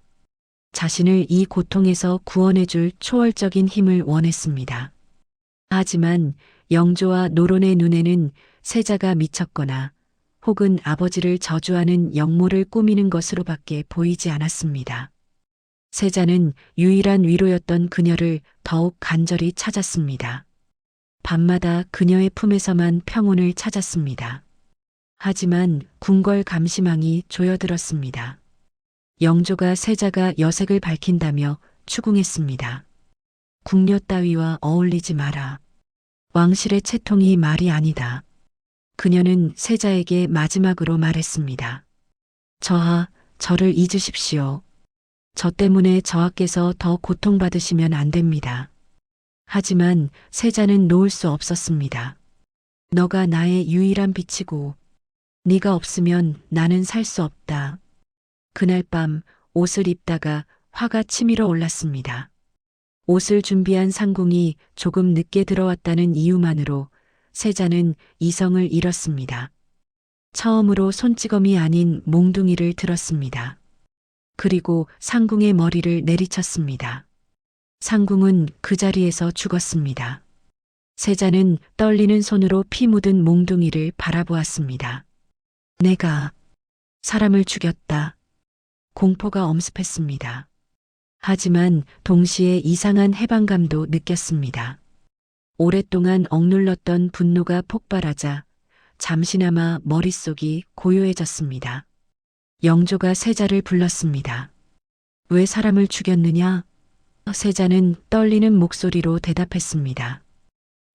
자신을 이 고통에서 구원해줄 초월적인 힘을 원했습니다. 하지만 영조와 노론의 눈에는 세자가 미쳤거나 혹은 아버지를 저주하는 역모를 꾸미는 것으로밖에 보이지 않았습니다. 세자는 유일한 위로였던 그녀를 더욱 간절히 찾았습니다. 밤마다 그녀의 품에서만 평온을 찾았습니다. 하지만 궁궐 감시망이 조여들었습니다. 영조가 세자가 여색을 밝힌다며 추궁했습니다. 궁녀 따위와 어울리지 마라. 왕실의 채통이 말이 아니다. 그녀는 세자에게 마지막으로 말했습니다. 저하, 저를 잊으십시오. 저 때문에 저하께서 더 고통받으시면 안 됩니다. 하지만 세자는 놓을 수 없었습니다. 너가 나의 유일한 빛이고 네가 없으면 나는 살 수 없다. 그날 밤 옷을 입다가 화가 치밀어 올랐습니다. 옷을 준비한 상궁이 조금 늦게 들어왔다는 이유만으로 세자는 이성을 잃었습니다. 처음으로 손찌검이 아닌 몽둥이를 들었습니다. 그리고 상궁의 머리를 내리쳤습니다. 상궁은 그 자리에서 죽었습니다. 세자는 떨리는 손으로 피 묻은 몽둥이를 바라보았습니다. 내가 사람을 죽였다. 공포가 엄습했습니다. 하지만 동시에 이상한 해방감도 느꼈습니다. 오랫동안 억눌렀던 분노가 폭발하자 잠시나마 머릿속이 고요해졌습니다. 영조가 세자를 불렀습니다. 왜 사람을 죽였느냐? 세자는 떨리는 목소리로 대답했습니다.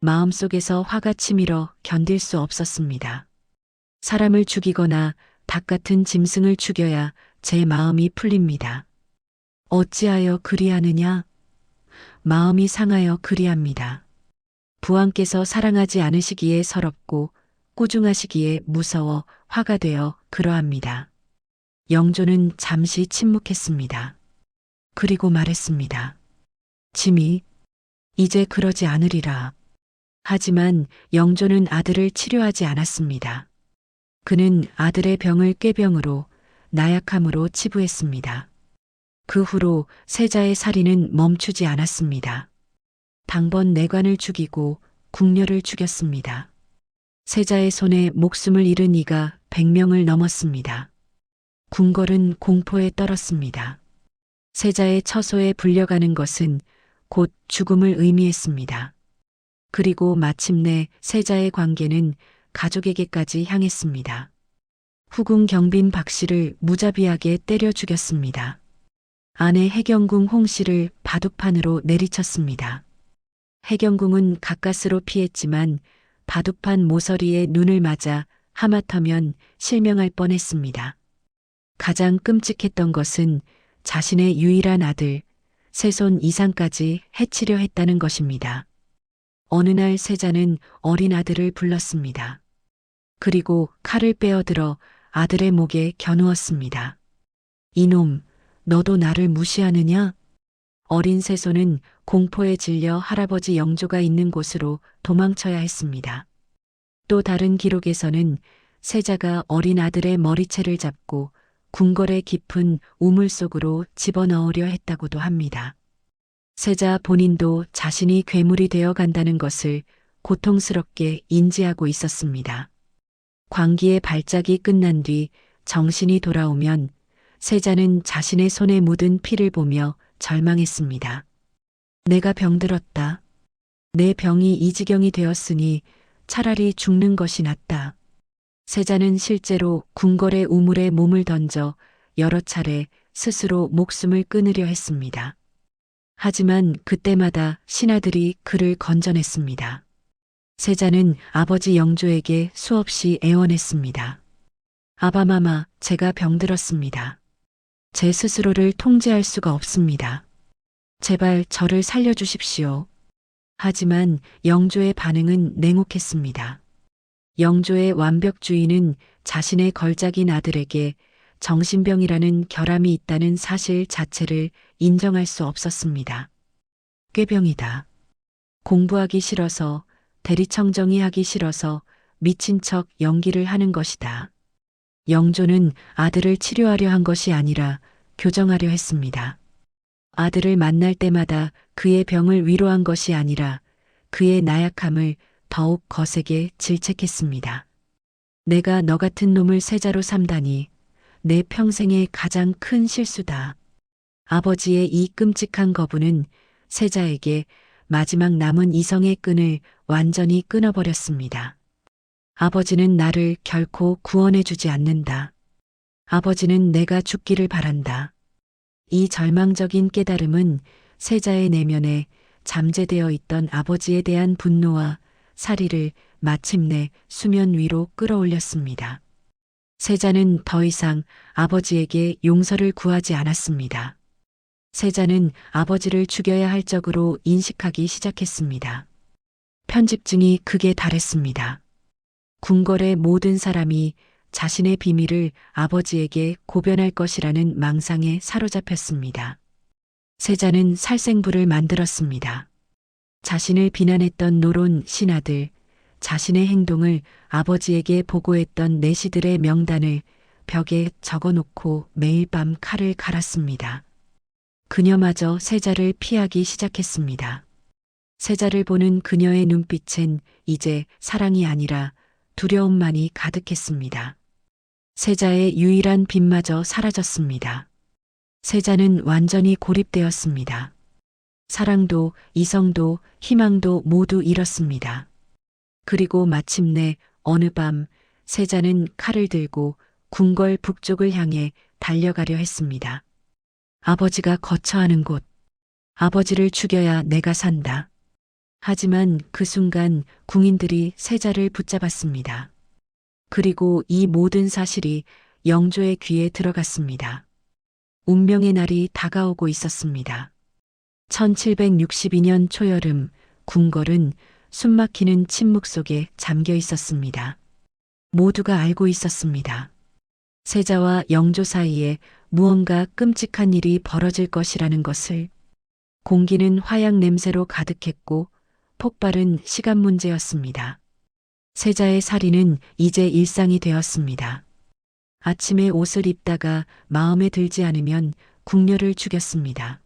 마음속에서 화가 치밀어 견딜 수 없었습니다. 사람을 죽이거나 닭 같은 짐승을 죽여야 제 마음이 풀립니다. 어찌하여 그리하느냐? 마음이 상하여 그리합니다. 부왕께서 사랑하지 않으시기에 서럽고 꾸중하시기에 무서워 화가 되어 그러합니다. 영조는 잠시 침묵했습니다. 그리고 말했습니다. 짐이 이제 그러지 않으리라. 하지만 영조는 아들을 치료하지 않았습니다. 그는 아들의 병을 꾀병으로 나약함으로 치부했습니다. 그 후로 세자의 살인은 멈추지 않았습니다. 당번 내관을 죽이고 궁녀를 죽였습니다. 세자의 손에 목숨을 잃은 이가 100명을 넘었습니다. 궁궐은 공포에 떨었습니다. 세자의 처소에 불려가는 것은 곧 죽음을 의미했습니다. 그리고 마침내 세자의 관계는 가족에게까지 향했습니다. 후궁 경빈 박씨를 무자비하게 때려 죽였습니다. 아내 해경궁 홍씨를 바둑판으로 내리쳤습니다. 해경궁은 가까스로 피했지만 바둑판 모서리에 눈을 맞아 하마터면 실명할 뻔했습니다. 가장 끔찍했던 것은 자신의 유일한 아들, 세손 이상까지 해치려 했다는 것입니다. 어느 날 세자는 어린 아들을 불렀습니다. 그리고 칼을 빼어들어 아들의 목에 겨누었습니다. 이놈, 너도 나를 무시하느냐? 어린 세손은 공포에 질려 할아버지 영조가 있는 곳으로 도망쳐야 했습니다. 또 다른 기록에서는 세자가 어린 아들의 머리채를 잡고 궁궐의 깊은 우물 속으로 집어넣으려 했다고도 합니다. 세자 본인도 자신이 괴물이 되어 간다는 것을 고통스럽게 인지하고 있었습니다. 광기의 발작이 끝난 뒤 정신이 돌아오면 세자는 자신의 손에 묻은 피를 보며 절망했습니다. 내가 병들었다. 내 병이 이 지경이 되었으니 차라리 죽는 것이 낫다. 세자는 실제로 궁궐의 우물에 몸을 던져 여러 차례 스스로 목숨을 끊으려 했습니다. 하지만 그때마다 신하들이 그를 건져냈습니다. 세자는 아버지 영조에게 수없이 애원했습니다. 아바마마, 제가 병들었습니다. 제 스스로를 통제할 수가 없습니다. 제발 저를 살려주십시오. 하지만 영조의 반응은 냉혹했습니다. 영조의 완벽주의는 자신의 걸작인 아들에게 정신병이라는 결함이 있다는 사실 자체를 인정할 수 없었습니다. 꾀병이다. 공부하기 싫어서, 대리청정이 하기 싫어서 미친 척 연기를 하는 것이다. 영조는 아들을 치료하려 한 것이 아니라 교정하려 했습니다. 아들을 만날 때마다 그의 병을 위로한 것이 아니라 그의 나약함을 더욱 거세게 질책했습니다. 내가 너 같은 놈을 세자로 삼다니 내 평생의 가장 큰 실수다. 아버지의 이 끔찍한 거부는 세자에게 마지막 남은 이성의 끈을 완전히 끊어버렸습니다. 아버지는 나를 결코 구원해 주지 않는다. 아버지는 내가 죽기를 바란다. 이 절망적인 깨달음은 세자의 내면에 잠재되어 있던 아버지에 대한 분노와 살의를 마침내 수면 위로 끌어올렸습니다. 세자는 더 이상 아버지에게 용서를 구하지 않았습니다. 세자는 아버지를 죽여야 할 적으로 인식하기 시작했습니다. 편집증이 극에 달했습니다. 궁궐의 모든 사람이 자신의 비밀을 아버지에게 고변할 것이라는 망상에 사로잡혔습니다. 세자는 살생부를 만들었습니다. 자신을 비난했던 노론 신하들, 자신의 행동을 아버지에게 보고했던 내시들의 명단을 벽에 적어놓고 매일 밤 칼을 갈았습니다. 그녀마저 세자를 피하기 시작했습니다. 세자를 보는 그녀의 눈빛엔 이제 사랑이 아니라 두려움만이 가득했습니다. 세자의 유일한 빛마저 사라졌습니다. 세자는 완전히 고립되었습니다. 사랑도 이성도 희망도 모두 잃었습니다. 그리고 마침내 어느 밤 세자는 칼을 들고 궁궐 북쪽을 향해 달려가려 했습니다. 아버지가 거처하는 곳. 아버지를 죽여야 내가 산다. 하지만 그 순간 궁인들이 세자를 붙잡았습니다. 그리고 이 모든 사실이 영조의 귀에 들어갔습니다. 운명의 날이 다가오고 있었습니다. 1762년 초여름 궁궐은 숨막히는 침묵 속에 잠겨 있었습니다. 모두가 알고 있었습니다. 세자와 영조 사이에 무언가 끔찍한 일이 벌어질 것이라는 것을. 공기는 화약 냄새로 가득했고 폭발은 시간 문제였습니다. 세자의 살인은 이제 일상이 되었습니다. 아침에 옷을 입다가 마음에 들지 않으면 궁녀를 죽였습니다.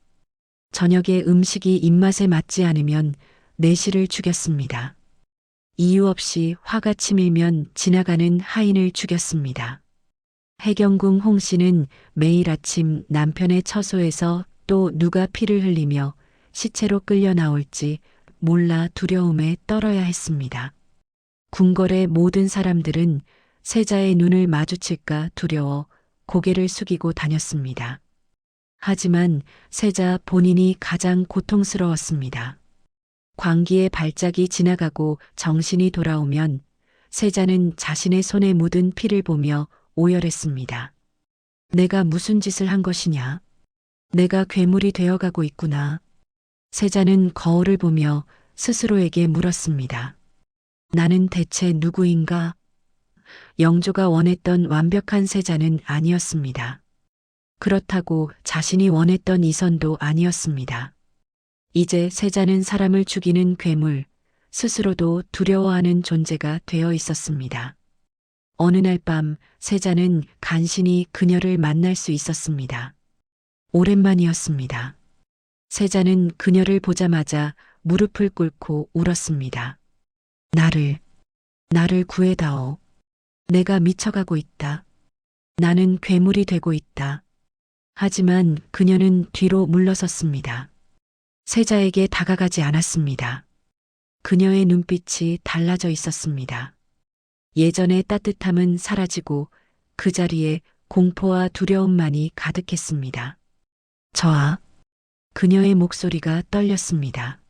저녁에 음식이 입맛에 맞지 않으면 내시를 죽였습니다. 이유 없이 화가 치밀면 지나가는 하인을 죽였습니다. 해경궁 홍씨는 매일 아침 남편의 처소에서 또 누가 피를 흘리며 시체로 끌려 나올지 몰라 두려움에 떨어야 했습니다. 궁궐의 모든 사람들은 세자의 눈을 마주칠까 두려워 고개를 숙이고 다녔습니다. 하지만 세자 본인이 가장 고통스러웠습니다. 광기의 발작이 지나가고 정신이 돌아오면 세자는 자신의 손에 묻은 피를 보며 오열했습니다. 내가 무슨 짓을 한 것이냐? 내가 괴물이 되어가고 있구나. 세자는 거울을 보며 스스로에게 물었습니다. 나는 대체 누구인가? 영조가 원했던 완벽한 세자는 아니었습니다. 그렇다고 자신이 원했던 이선도 아니었습니다. 이제 세자는 사람을 죽이는 괴물, 스스로도 두려워하는 존재가 되어 있었습니다. 어느 날 밤 세자는 간신히 그녀를 만날 수 있었습니다. 오랜만이었습니다. 세자는 그녀를 보자마자 무릎을 꿇고 울었습니다. 나를 구해다오. 내가 미쳐가고 있다. 나는 괴물이 되고 있다. 하지만 그녀는 뒤로 물러섰습니다. 세자에게 다가가지 않았습니다. 그녀의 눈빛이 달라져 있었습니다. 예전의 따뜻함은 사라지고 그 자리에 공포와 두려움만이 가득했습니다. 저아. 그녀의 목소리가 떨렸습니다.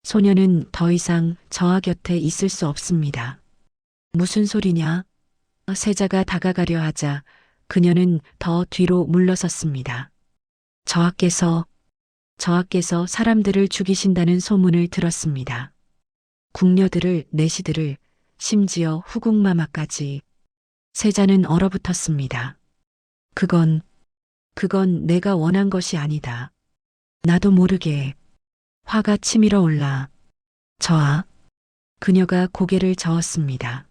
소녀는 더 이상 저아 곁에 있을 수 없습니다. 무슨 소리냐? 세자가 다가가려 하자 그녀는 더 뒤로 물러섰습니다. 저하께서 저하께서 사람들을 죽이신다는 소문을 들었습니다. 궁녀들을, 내시들을, 심지어 후궁마마까지. 세자는 얼어붙었습니다. 그건 내가 원한 것이 아니다. 나도 모르게. 화가 치밀어 올라. 저하. 그녀가 고개를 저었습니다.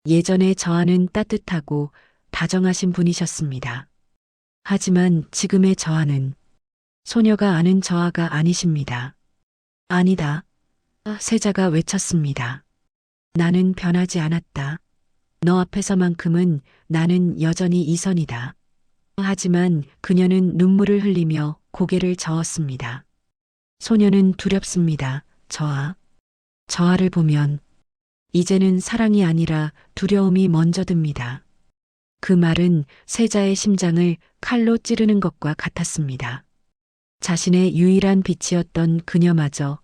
예전에 저하는 따뜻하고 다정하신 분이셨습니다. 하지만 지금의 저하는 소녀가 아는 저하가 아니십니다. 아니다. 세자가 외쳤습니다. 나는 변하지 않았다. 너 앞에서만큼은 나는 여전히 이선이다. 하지만 그녀는 눈물을 흘리며 고개를 저었습니다. 소녀는 두렵습니다. 저하를 보면 이제는 사랑이 아니라 두려움이 먼저 듭니다. 그 말은 세자의 심장을 칼로 찌르는 것과 같았습니다. 자신의 유일한 빛이었던 그녀마저,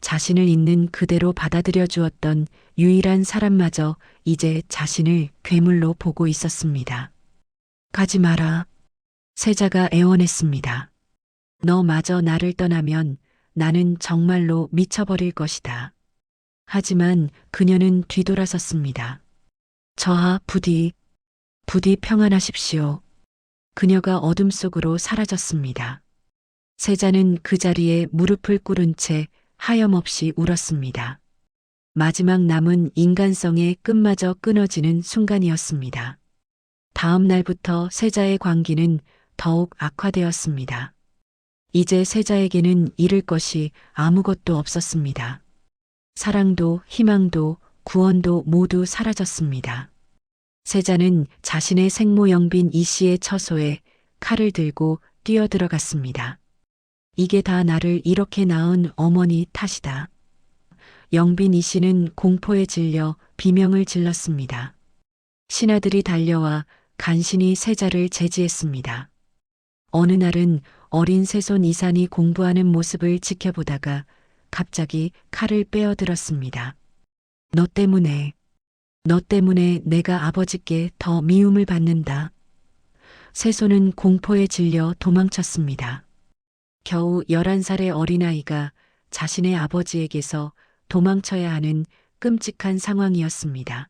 자신을 있는 그대로 받아들여 주었던 유일한 사람마저 이제 자신을 괴물로 보고 있었습니다. 가지 마라. 세자가 애원했습니다. 너마저 나를 떠나면 나는 정말로 미쳐버릴 것이다. 하지만 그녀는 뒤돌아섰습니다. 저하, 부디 평안하십시오. 그녀가 어둠 속으로 사라졌습니다. 세자는 그 자리에 무릎을 꿇은 채 하염없이 울었습니다. 마지막 남은 인간성의 끈마저 끊어지는 순간이었습니다. 다음 날부터 세자의 관기는 더욱 악화되었습니다. 이제 세자에게는 잃을 것이 아무것도 없었습니다. 사랑도 희망도 구원도 모두 사라졌습니다. 세자는 자신의 생모 영빈 이 씨의 처소에 칼을 들고 뛰어들어갔습니다. 이게 다 나를 이렇게 낳은 어머니 탓이다. 영빈 이 씨는 공포에 질려 비명을 질렀습니다. 신하들이 달려와 간신히 세자를 제지했습니다. 어느 날은 어린 새손 이산이 공부하는 모습을 지켜보다가 갑자기 칼을 빼어들었습니다. 너 때문에 내가 아버지께 더 미움을 받는다. 새손은 공포에 질려 도망쳤습니다. 겨우 11살의 어린아이가 자신의 아버지에게서 도망쳐야 하는 끔찍한 상황이었습니다.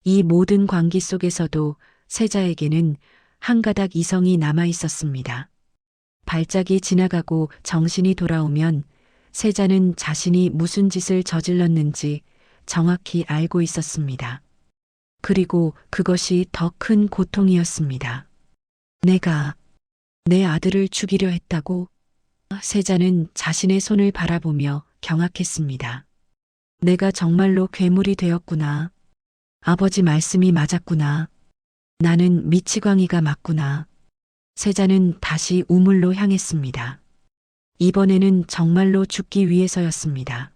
이 모든 광기 속에서도 세자에게는 한 가닥 이성이 남아 있었습니다. 발작이 지나가고 정신이 돌아오면 세자는 자신이 무슨 짓을 저질렀는지 정확히 알고 있었습니다. 그리고 그것이 더 큰 고통이었습니다. 내가 내 아들을 죽이려 했다고? 세자는 자신의 손을 바라보며 경악했습니다. 내가 정말로 괴물이 되었구나. 아버지 말씀이 맞았구나. 나는 미치광이가 맞구나. 세자는 다시 우물로 향했습니다. 이번에는 정말로 죽기 위해서였습니다.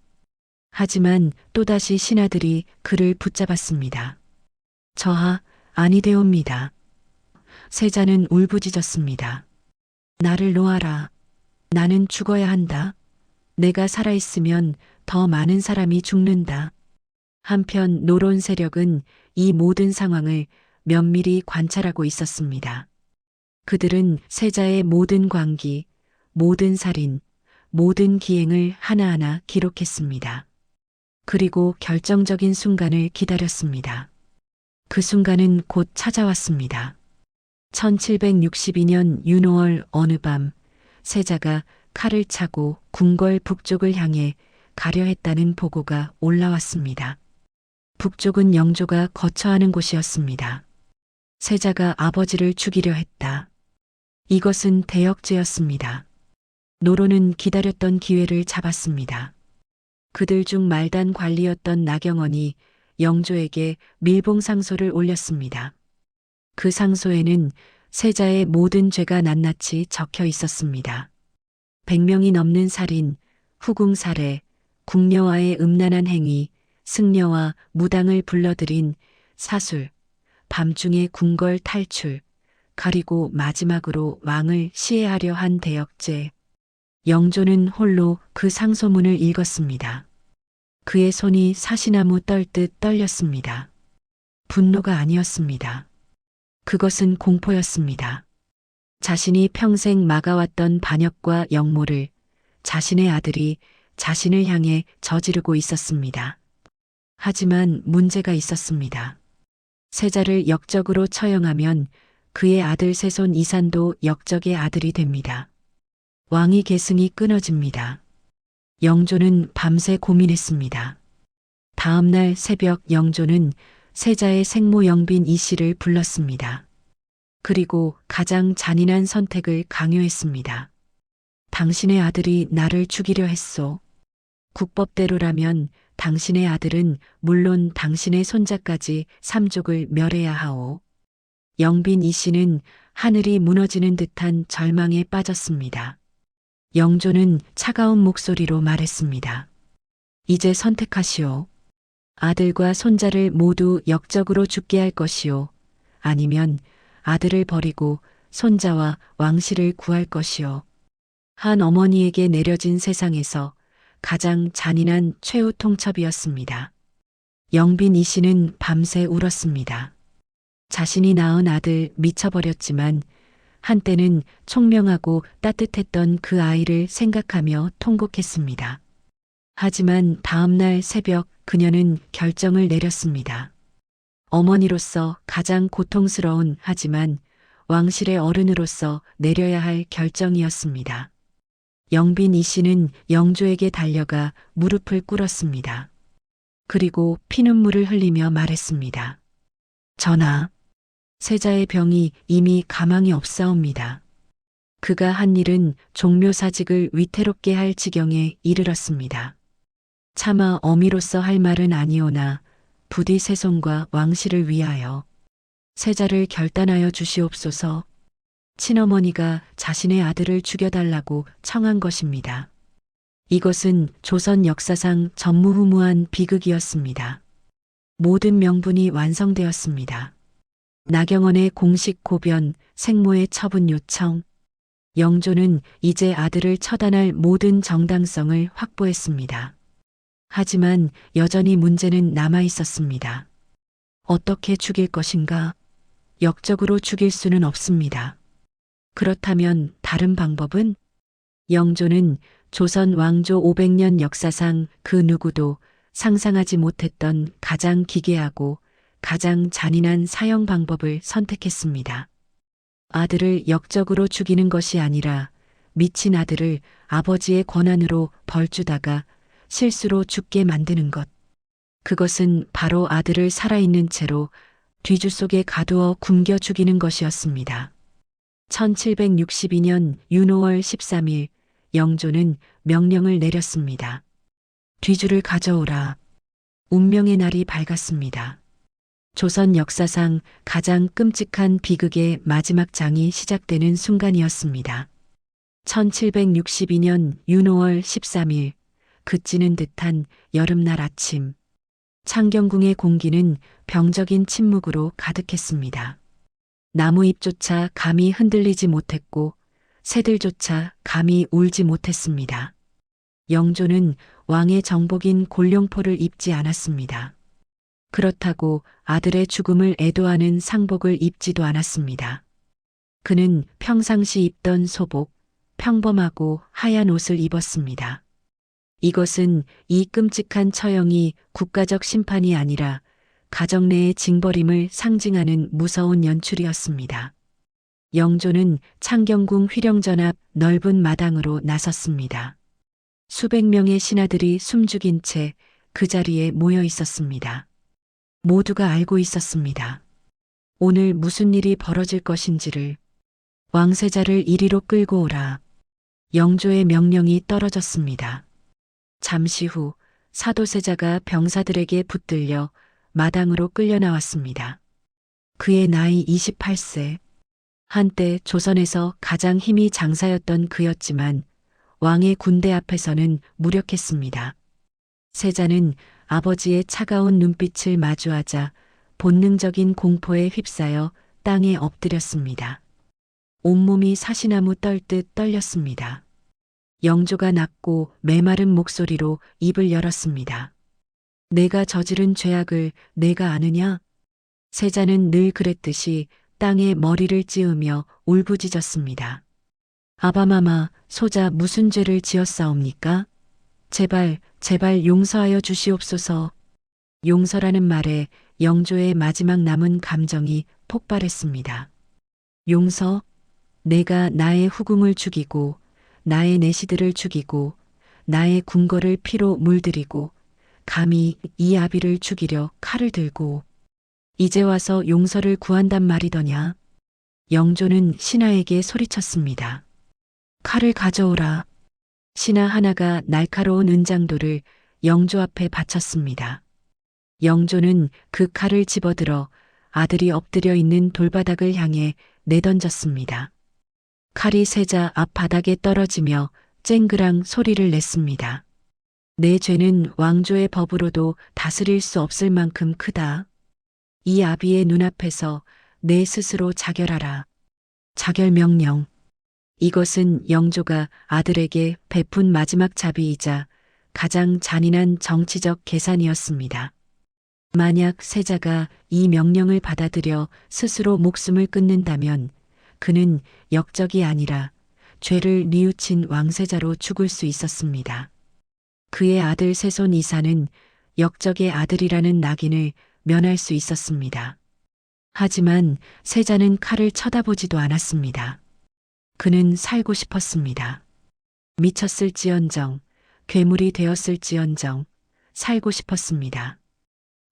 하지만 또다시 신하들이 그를 붙잡았습니다. 저하, 아니되옵니다. 세자는 울부짖었습니다. 나를 놓아라. 나는 죽어야 한다. 내가 살아있으면 더 많은 사람이 죽는다. 한편 노론 세력은 이 모든 상황을 면밀히 관찰하고 있었습니다. 그들은 세자의 모든 광기, 모든 살인, 모든 기행을 하나하나 기록했습니다. 그리고 결정적인 순간을 기다렸습니다. 그 순간은 곧 찾아왔습니다. 1762년 윤호월 어느 밤 세자가 칼을 차고 궁궐 북쪽을 향해 가려 했다는 보고가 올라왔습니다. 북쪽은 영조가 거처하는 곳이었습니다. 세자가 아버지를 죽이려 했다. 이것은 대역죄였습니다. 노론은 기다렸던 기회를 잡았습니다. 그들 중 말단 관리였던 나경원이 영조에게 밀봉상소를 올렸습니다. 그 상소에는 세자의 모든 죄가 낱낱이 적혀 있었습니다. 100명이 넘는 살인, 후궁살해, 궁녀와의 음란한 행위, 승려와 무당을 불러들인 사술, 밤중에 궁궐 탈출, 그리고 마지막으로 왕을 시해하려 한 대역죄. 영조는 홀로 그 상소문을 읽었습니다. 그의 손이 사시나무 떨듯 떨렸습니다. 분노가 아니었습니다. 그것은 공포였습니다. 자신이 평생 막아왔던 반역과 역모를 자신의 아들이 자신을 향해 저지르고 있었습니다. 하지만 문제가 있었습니다. 세자를 역적으로 처형하면 그의 아들 세손 이산도 역적의 아들이 됩니다. 왕위 계승이 끊어집니다. 영조는 밤새 고민했습니다. 다음 날 새벽 영조는 세자의 생모 영빈 이 씨를 불렀습니다. 그리고 가장 잔인한 선택을 강요했습니다. 당신의 아들이 나를 죽이려 했소. 국법대로라면 당신의 아들은 물론 당신의 손자까지 삼족을 멸해야 하오. 영빈 이 씨는 하늘이 무너지는 듯한 절망에 빠졌습니다. 영조는 차가운 목소리로 말했습니다. 이제 선택하시오. 아들과 손자를 모두 역적으로 죽게 할 것이오. 아니면 아들을 버리고 손자와 왕실을 구할 것이오. 한 어머니에게 내려진 세상에서 가장 잔인한 최후 통첩이었습니다. 영빈 이 씨는 밤새 울었습니다. 자신이 낳은 아들 미쳐버렸지만 한때는 총명하고 따뜻했던 그 아이를 생각하며 통곡했습니다. 하지만 다음 날 새벽 그녀는 결정을 내렸습니다. 어머니로서 가장 고통스러운 하지만 왕실의 어른으로서 내려야 할 결정이었습니다. 영빈 이 씨는 영조에게 달려가 무릎을 꿇었습니다. 그리고 피눈물을 흘리며 말했습니다. 전하, 세자의 병이 이미 가망이 없사옵니다. 그가 한 일은 종묘사직을 위태롭게 할 지경에 이르렀습니다. 차마 어미로서 할 말은 아니오나 부디 세손과 왕실을 위하여 세자를 결단하여 주시옵소서. 친어머니가 자신의 아들을 죽여달라고 청한 것입니다. 이것은 조선 역사상 전무후무한 비극이었습니다. 모든 명분이 완성되었습니다. 나경원의 공식 고변, 생모의 처분 요청. 영조는 이제 아들을 처단할 모든 정당성을 확보했습니다. 하지만 여전히 문제는 남아 있었습니다. 어떻게 죽일 것인가? 역적으로 죽일 수는 없습니다. 그렇다면 다른 방법은? 영조는 조선 왕조 500년 역사상 그 누구도 상상하지 못했던 가장 기괴하고 가장 잔인한 사형 방법을 선택했습니다. 아들을 역적으로 죽이는 것이 아니라 미친 아들을 아버지의 권한으로 벌주다가 실수로 죽게 만드는 것. 그것은 바로 아들을 살아있는 채로 뒤주 속에 가두어 굶겨 죽이는 것이었습니다. 1762년 윤호월 13일 영조는 명령을 내렸습니다. 뒤주를 가져오라. 운명의 날이 밝았습니다. 조선 역사상 가장 끔찍한 비극의 마지막 장이 시작되는 순간이었습니다. 1762년 윤호월 13일 그치는 듯한 여름날 아침. 창경궁의 공기는 병적인 침묵으로 가득했습니다. 나무잎조차 감히 흔들리지 못했고 새들조차 감히 울지 못했습니다. 영조는 왕의 정복인 골룡포를 입지 않았습니다. 그렇다고 아들의 죽음을 애도하는 상복을 입지도 않았습니다. 그는 평상시 입던 소복, 평범하고 하얀 옷을 입었습니다. 이것은 이 끔찍한 처형이 국가적 심판이 아니라 가정 내의 징벌임을 상징하는 무서운 연출이었습니다. 영조는 창경궁 휘령전 앞 넓은 마당으로 나섰습니다. 수백 명의 신하들이 숨죽인 채 그 자리에 모여 있었습니다. 모두가 알고 있었습니다. 오늘 무슨 일이 벌어질 것인지를. 왕세자를 이리로 끌고 오라. 영조의 명령이 떨어졌습니다. 잠시 후 사도세자가 병사들에게 붙들려 마당으로 끌려 나왔습니다. 그의 나이 28세. 한때 조선에서 가장 힘이 장사였던 그였지만 왕의 군대 앞에서는 무력했습니다. 세자는 아버지의 차가운 눈빛을 마주하자 본능적인 공포에 휩싸여 땅에 엎드렸습니다. 온몸이 사시나무 떨듯 떨렸습니다. 영조가 낮고 메마른 목소리로 입을 열었습니다. 내가 저지른 죄악을 내가 아느냐? 세자는 늘 그랬듯이 땅에 머리를 찌으며 울부짖었습니다. 아바마마, 소자 무슨 죄를 지었사옵니까? 제발, 제발 용서하여 주시옵소서. 용서라는 말에 영조의 마지막 남은 감정이 폭발했습니다. 용서? 내가 나의 후궁을 죽이고, 나의 내시들을 죽이고, 나의 궁궐을 피로 물들이고, 감히 이 아비를 죽이려 칼을 들고, 이제 와서 용서를 구한단 말이더냐? 영조는 신하에게 소리쳤습니다. 칼을 가져오라. 신하 하나가 날카로운 은장도를 영조 앞에 바쳤습니다. 영조는 그 칼을 집어들어 아들이 엎드려 있는 돌바닥을 향해 내던졌습니다. 칼이 세자 앞바닥에 떨어지며 쨍그랑 소리를 냈습니다. 내 죄는 왕조의 법으로도 다스릴 수 없을 만큼 크다. 이 아비의 눈앞에서 내 스스로 자결하라. 자결 명령. 이것은 영조가 아들에게 베푼 마지막 자비이자 가장 잔인한 정치적 계산이었습니다. 만약 세자가 이 명령을 받아들여 스스로 목숨을 끊는다면 그는 역적이 아니라 죄를 뉘우친 왕세자로 죽을 수 있었습니다. 그의 아들 세손 이사는 역적의 아들이라는 낙인을 면할 수 있었습니다. 하지만 세자는 칼을 쳐다보지도 않았습니다. 그는 살고 싶었습니다. 미쳤을지언정, 괴물이 되었을지언정, 살고 싶었습니다.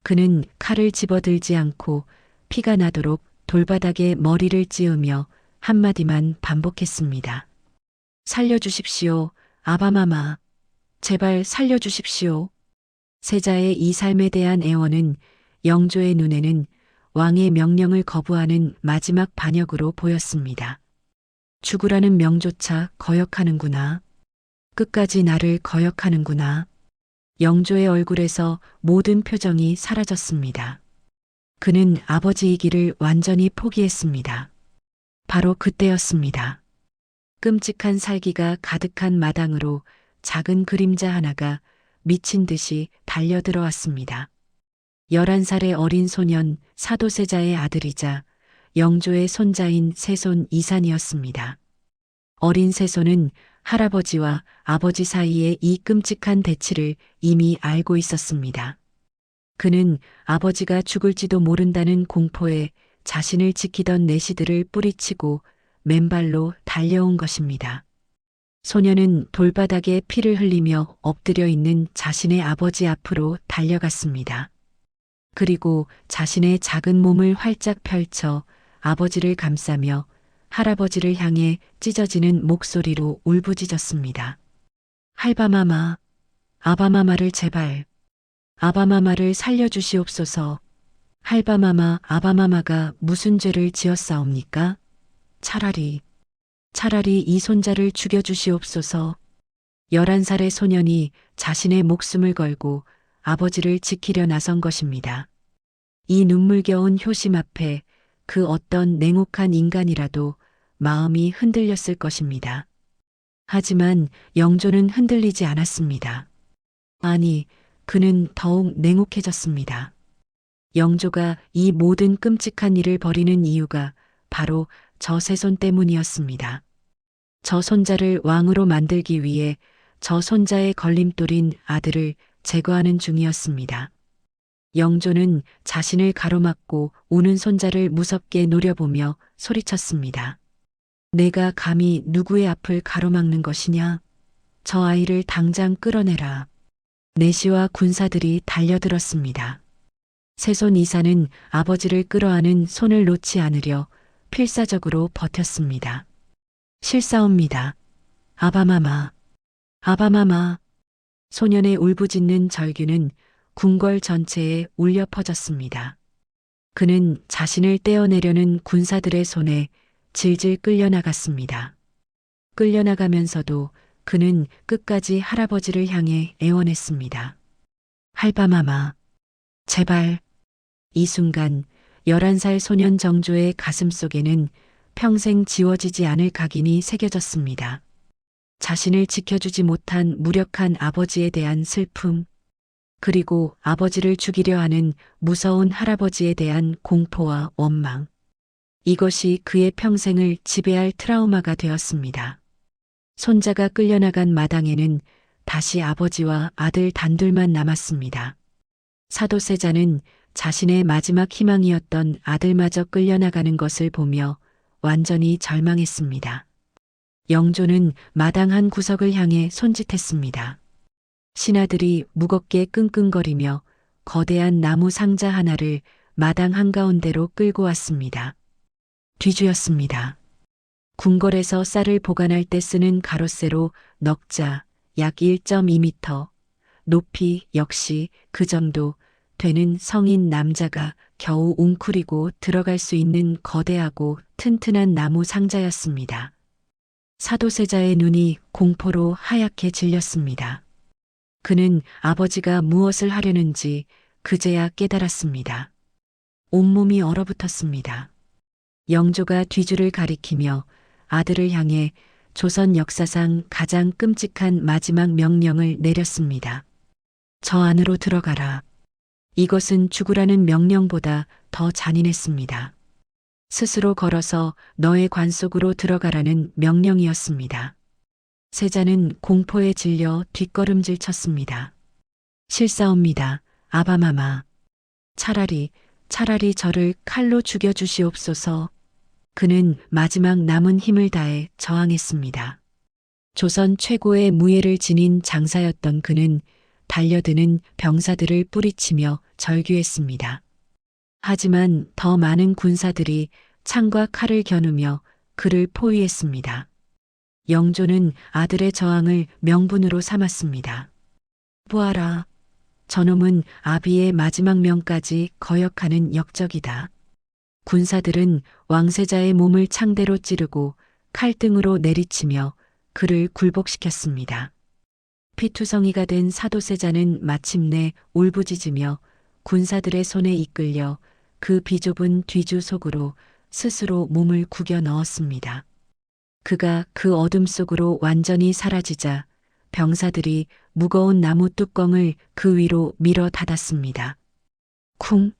그는 칼을 집어들지 않고 피가 나도록 돌바닥에 머리를 찌으며 한마디만 반복했습니다. 살려주십시오, 아바마마. 제발 살려주십시오. 세자의 이 삶에 대한 애원은 영조의 눈에는 왕의 명령을 거부하는 마지막 반역으로 보였습니다. 죽으라는 명조차 거역하는구나. 끝까지 나를 거역하는구나. 영조의 얼굴에서 모든 표정이 사라졌습니다. 그는 아버지이기를 완전히 포기했습니다. 바로 그때였습니다. 끔찍한 살기가 가득한 마당으로 작은 그림자 하나가 미친 듯이 달려들어왔습니다. 11살의 어린 소년 사도세자의 아들이자 영조의 손자인 세손 이산이었습니다. 어린 세손은 할아버지와 아버지 사이의 이 끔찍한 대치를 이미 알고 있었습니다. 그는 아버지가 죽을지도 모른다는 공포에 자신을 지키던 내시들을 뿌리치고 맨발로 달려온 것입니다. 소녀는 돌바닥에 피를 흘리며 엎드려 있는 자신의 아버지 앞으로 달려갔습니다. 그리고 자신의 작은 몸을 활짝 펼쳐 아버지를 감싸며 할아버지를 향해 찢어지는 목소리로 울부짖었습니다. 할바마마, 아바마마를 제발, 아바마마를 살려주시옵소서. 할바마마, 아바마마가 무슨 죄를 지었사옵니까? 차라리 이 손자를 죽여주시옵소서. 11살의 소년이 자신의 목숨을 걸고 아버지를 지키려 나선 것입니다. 이 눈물겨운 효심 앞에 그 어떤 냉혹한 인간이라도 마음이 흔들렸을 것입니다. 하지만 영조는 흔들리지 않았습니다. 아니, 그는 더욱 냉혹해졌습니다. 영조가 이 모든 끔찍한 일을 벌이는 이유가 바로 저 세손 때문이었습니다. 저 손자를 왕으로 만들기 위해 저 손자의 걸림돌인 아들을 제거하는 중이었습니다. 영조는 자신을 가로막고 우는 손자를 무섭게 노려보며 소리쳤습니다. 내가 감히 누구의 앞을 가로막는 것이냐? 저 아이를 당장 끌어내라. 내시와 군사들이 달려들었습니다. 세손 이사는 아버지를 끌어안은 손을 놓지 않으려 필사적으로 버텼습니다. 실사옵니다. 아바마마, 아바마마. 소년의 울부짖는 절규는 궁궐 전체에 울려 퍼졌습니다. 그는 자신을 떼어내려는 군사들의 손에 질질 끌려나갔습니다. 끌려나가면서도 그는 끝까지 할아버지를 향해 애원했습니다. 할바마마, 제발. 이 순간 11살 소년 정조의 가슴 속에는 평생 지워지지 않을 각인이 새겨졌습니다. 자신을 지켜주지 못한 무력한 아버지에 대한 슬픔, 그리고 아버지를 죽이려 하는 무서운 할아버지에 대한 공포와 원망. 이것이 그의 평생을 지배할 트라우마가 되었습니다. 손자가 끌려나간 마당에는 다시 아버지와 아들 단둘만 남았습니다. 사도세자는 자신의 마지막 희망이었던 아들마저 끌려나가는 것을 보며 완전히 절망했습니다. 영조는 마당 한 구석을 향해 손짓했습니다. 신하들이 무겁게 끙끙거리며 거대한 나무 상자 하나를 마당 한가운데로 끌고 왔습니다. 뒤주였습니다. 궁궐에서 쌀을 보관할 때 쓰는 가로세로 넉자 약 1.2m, 높이 역시 그 정도 되는 성인 남자가 겨우 웅크리고 들어갈 수 있는 거대하고 튼튼한 나무 상자였습니다. 사도세자의 눈이 공포로 하얗게 질렸습니다. 그는 아버지가 무엇을 하려는지 그제야 깨달았습니다. 온몸이 얼어붙었습니다. 영조가 뒤주를 가리키며 아들을 향해 조선 역사상 가장 끔찍한 마지막 명령을 내렸습니다. 저 안으로 들어가라. 이것은 죽으라는 명령보다 더 잔인했습니다. 스스로 걸어서 너의 관 속으로 들어가라는 명령이었습니다. 세자는 공포에 질려 뒷걸음질 쳤습니다. 실사옵니다. 아바마마. 차라리 저를 칼로 죽여주시옵소서. 그는 마지막 남은 힘을 다해 저항했습니다. 조선 최고의 무예를 지닌 장사였던 그는 달려드는 병사들을 뿌리치며 절규했습니다. 하지만 더 많은 군사들이 창과 칼을 겨누며 그를 포위했습니다. 영조는 아들의 저항을 명분으로 삼았습니다. 보아라. 저놈은 아비의 마지막 명까지 거역하는 역적이다. 군사들은 왕세자의 몸을 창대로 찌르고 칼등으로 내리치며 그를 굴복시켰습니다. 피투성이가 된 사도세자는 마침내 울부짖으며 군사들의 손에 이끌려 그 비좁은 뒤주 속으로 스스로 몸을 구겨 넣었습니다. 그가 그 어둠 속으로 완전히 사라지자 병사들이 무거운 나무 뚜껑을 그 위로 밀어 닫았습니다. 쿵!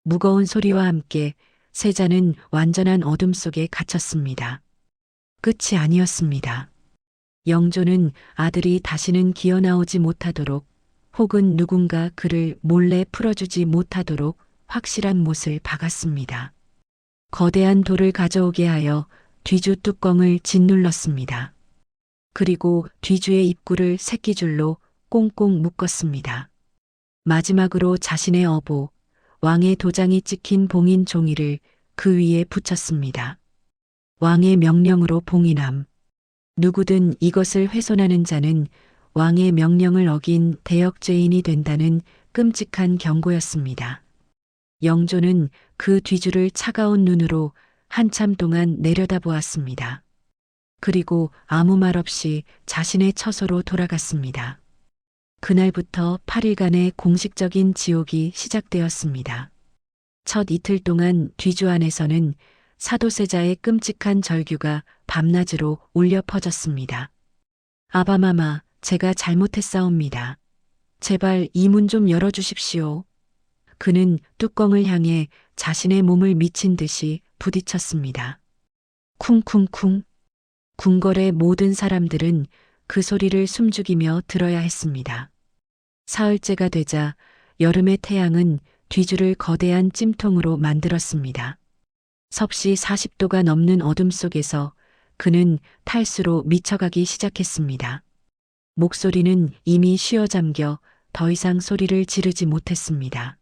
무거운 소리와 함께 세자는 완전한 어둠 속에 갇혔습니다. 끝이 아니었습니다. 영조는 아들이 다시는 기어나오지 못하도록 혹은 누군가 그를 몰래 풀어주지 못하도록 확실한 못을 박았습니다. 거대한 돌을 가져오게 하여 뒤주 뚜껑을 짓눌렀습니다. 그리고 뒤주의 입구를 새끼줄로 꽁꽁 묶었습니다. 마지막으로 자신의 어보, 왕의 도장이 찍힌 봉인 종이를 그 위에 붙였습니다. 왕의 명령으로 봉인함. 누구든 이것을 훼손하는 자는 왕의 명령을 어긴 대역죄인이 된다는 끔찍한 경고였습니다. 영조는 그 뒤주를 차가운 눈으로 한참 동안 내려다보았습니다. 그리고 아무 말 없이 자신의 처소로 돌아갔습니다. 그날부터 8일간의 공식적인 지옥이 시작되었습니다. 첫 이틀 동안 뒤주 안에서는 사도세자의 끔찍한 절규가 밤낮으로 울려 퍼졌습니다. 아바마마, 제가 잘못했사옵니다. 제발 이 문 좀 열어주십시오. 그는 뚜껑을 향해 자신의 몸을 미친 듯이 부딪혔습니다. 쿵쿵쿵. 궁궐의 모든 사람들은 그 소리를 숨죽이며 들어야 했습니다. 사흘째가 되자 여름의 태양은 뒤주를 거대한 찜통으로 만들었습니다. 섭씨 40도가 넘는 어둠 속에서 그는 탈수로 미쳐가기 시작했습니다. 목소리는 이미 쉬어잠겨 더 이상 소리를 지르지 못했습니다.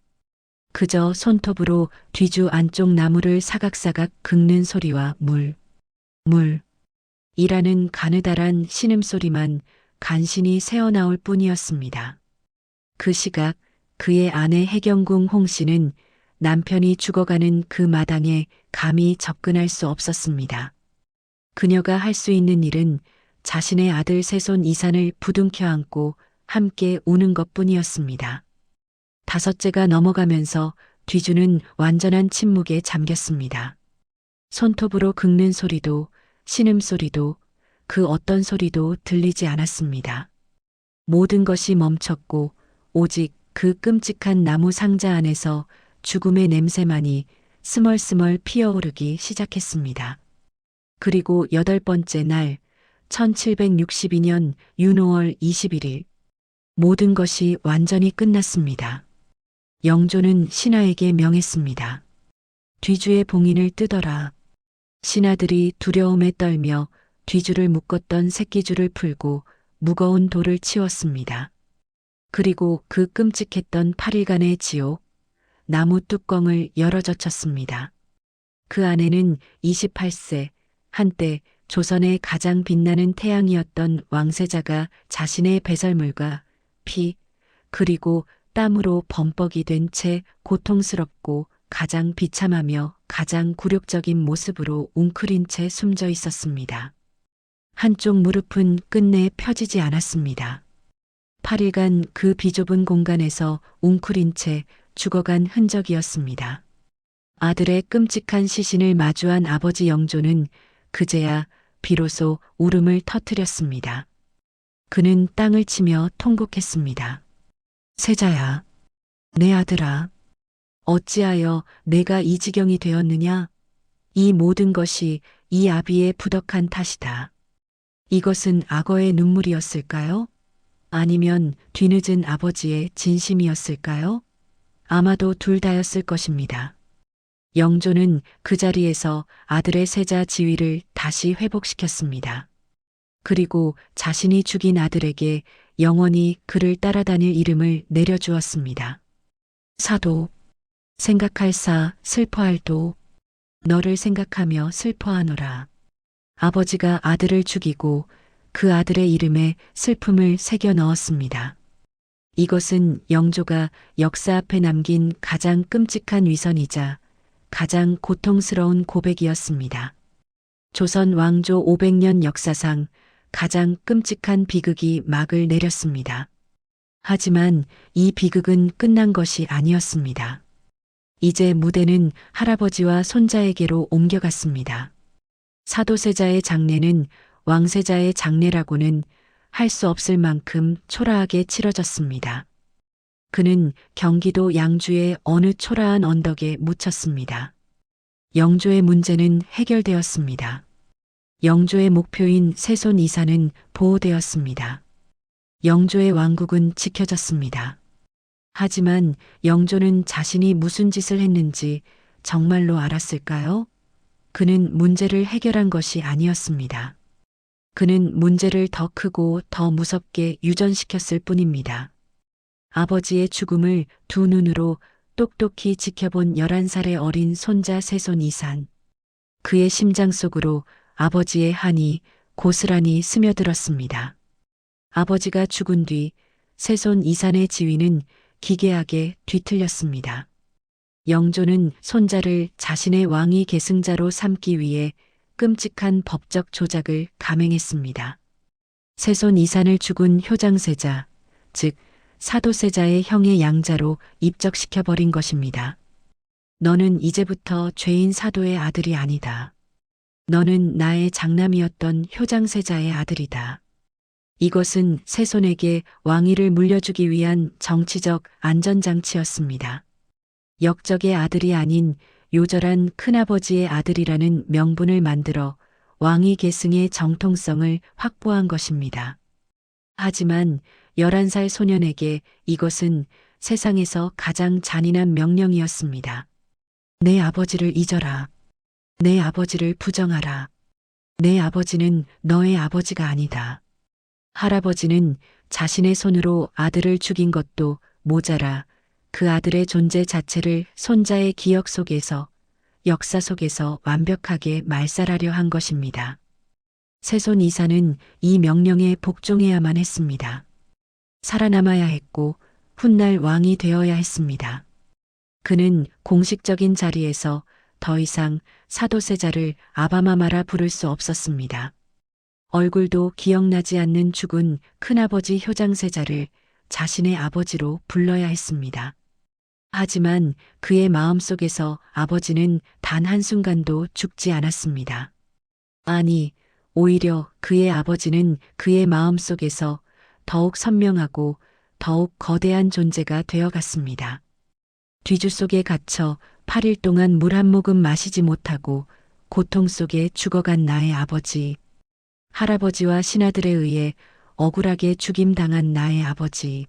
그저 손톱으로 뒤주 안쪽 나무를 사각사각 긁는 소리와 물 이라는 가느다란 신음소리만 간신히 새어나올 뿐이었습니다. 그 시각 그의 아내 해경궁 홍씨는 남편이 죽어가는 그 마당에 감히 접근할 수 없었습니다. 그녀가 할 수 있는 일은 자신의 아들 세손 이산을 부둥켜 안고 함께 우는 것뿐이었습니다. 5째가 넘어가면서 뒤주는 완전한 침묵에 잠겼습니다. 손톱으로 긁는 소리도 신음소리도 그 어떤 소리도 들리지 않았습니다. 모든 것이 멈췄고 오직 그 끔찍한 나무 상자 안에서 죽음의 냄새만이 스멀스멀 피어오르기 시작했습니다. 그리고 8번째 날 1762년 윤오월 21일 모든 것이 완전히 끝났습니다. 영조는 신하에게 명했습니다. 뒤주의 봉인을 뜯어라. 신하들이 두려움에 떨며 뒤줄을 묶었던 새끼줄을 풀고 무거운 돌을 치웠습니다. 그리고 그 끔찍했던 8일간의 지옥, 나무 뚜껑을 열어젖혔습니다. 그 안에는 28세, 한때 조선의 가장 빛나는 태양이었던 왕세자가 자신의 배설물과 피, 그리고 땀으로 범벅이 된 채 고통스럽고 가장 비참하며 가장 굴욕적인 모습으로 웅크린 채 숨져 있었습니다. 한쪽 무릎은 끝내 펴지지 않았습니다. 8일간 그 비좁은 공간에서 웅크린 채 죽어간 흔적이었습니다. 아들의 끔찍한 시신을 마주한 아버지 영조는 그제야 비로소 울음을 터뜨렸습니다. 그는 땅을 치며 통곡했습니다. 세자야, 내 아들아, 어찌하여 내가 이 지경이 되었느냐? 이 모든 것이 이 아비의 부덕한 탓이다. 이것은 악어의 눈물이었을까요? 아니면 뒤늦은 아버지의 진심이었을까요? 아마도 둘 다였을 것입니다. 영조는 그 자리에서 아들의 세자 지위를 다시 회복시켰습니다. 그리고 자신이 죽인 아들에게 영원히 그를 따라다닐 이름을 내려주었습니다. 사도, 생각할 사, 슬퍼할 도, 너를 생각하며 슬퍼하노라. 아버지가 아들을 죽이고 그 아들의 이름에 슬픔을 새겨 넣었습니다. 이것은 영조가 역사 앞에 남긴 가장 끔찍한 위선이자 가장 고통스러운 고백이었습니다. 조선 왕조 500년 역사상 가장 끔찍한 비극이 막을 내렸습니다. 하지만 이 비극은 끝난 것이 아니었습니다. 이제 무대는 할아버지와 손자에게로 옮겨갔습니다. 사도세자의 장례는 왕세자의 장례라고는 할 수 없을 만큼 초라하게 치러졌습니다. 그는 경기도 양주의 어느 초라한 언덕에 묻혔습니다. 영조의 문제는 해결되었습니다. 영조의 목표인 세손 이사는 보호되었습니다. 영조의 왕국은 지켜졌습니다. 하지만 영조는 자신이 무슨 짓을 했는지 정말로 알았을까요? 그는 문제를 해결한 것이 아니었습니다. 그는 문제를 더 크고 더 무섭게 유전시켰을 뿐입니다. 아버지의 죽음을 두 눈으로 똑똑히 지켜본 11살의 어린 손자 세손 이산. 그의 심장 속으로 아버지의 한이 고스란히 스며들었습니다. 아버지가 죽은 뒤 세손 이산의 지위는 기괴하게 뒤틀렸습니다. 영조는 손자를 자신의 왕위 계승자로 삼기 위해 끔찍한 법적 조작을 감행했습니다. 세손 이산을 죽은 효장세자, 즉 사도세자의 형의 양자로 입적시켜버린 것입니다. 너는 이제부터 죄인 사도의 아들이 아니다. 너는 나의 장남이었던 효장세자의 아들이다. 이것은 세손에게 왕위를 물려주기 위한 정치적 안전장치였습니다. 역적의 아들이 아닌 요절한 큰아버지의 아들이라는 명분을 만들어 왕위 계승의 정통성을 확보한 것입니다. 하지만 11살 소년에게 이것은 세상에서 가장 잔인한 명령이었습니다. 내 아버지를 잊어라. 내 아버지를 부정하라. 내 아버지는 너의 아버지가 아니다. 할아버지는 자신의 손으로 아들을 죽인 것도 모자라 그 아들의 존재 자체를 손자의 기억 속에서, 역사 속에서 완벽하게 말살하려 한 것입니다. 세손 이사는 이 명령에 복종해야만 했습니다. 살아남아야 했고 훗날 왕이 되어야 했습니다. 그는 공식적인 자리에서 더 이상 사도세자를 아바마마라 부를 수 없었습니다. 얼굴도 기억나지 않는 죽은 큰아버지 효장세자를 자신의 아버지로 불러야 했습니다. 하지만 그의 마음속에서 아버지는 단 한순간도 죽지 않았습니다. 아니, 오히려 그의 아버지는 그의 마음속에서 더욱 선명하고 더욱 거대한 존재가 되어갔습니다. 뒤주 속에 갇혀 8일 동안 물 한 모금 마시지 못하고 고통 속에 죽어간 나의 아버지. 할아버지와 신하들에 의해 억울하게 죽임당한 나의 아버지.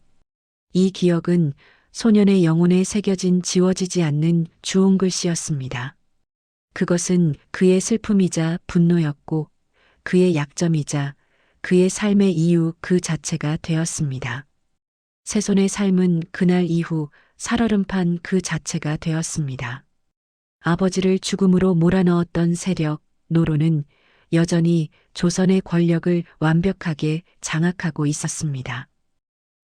이 기억은 소년의 영혼에 새겨진 지워지지 않는 주홍 글씨였습니다. 그것은 그의 슬픔이자 분노였고 그의 약점이자 그의 삶의 이유 그 자체가 되었습니다. 새손의 삶은 그날 이후 살얼음판 그 자체가 되었습니다. 아버지를 죽음으로 몰아넣었던 세력, 노론은 여전히 조선의 권력을 완벽하게 장악하고 있었습니다.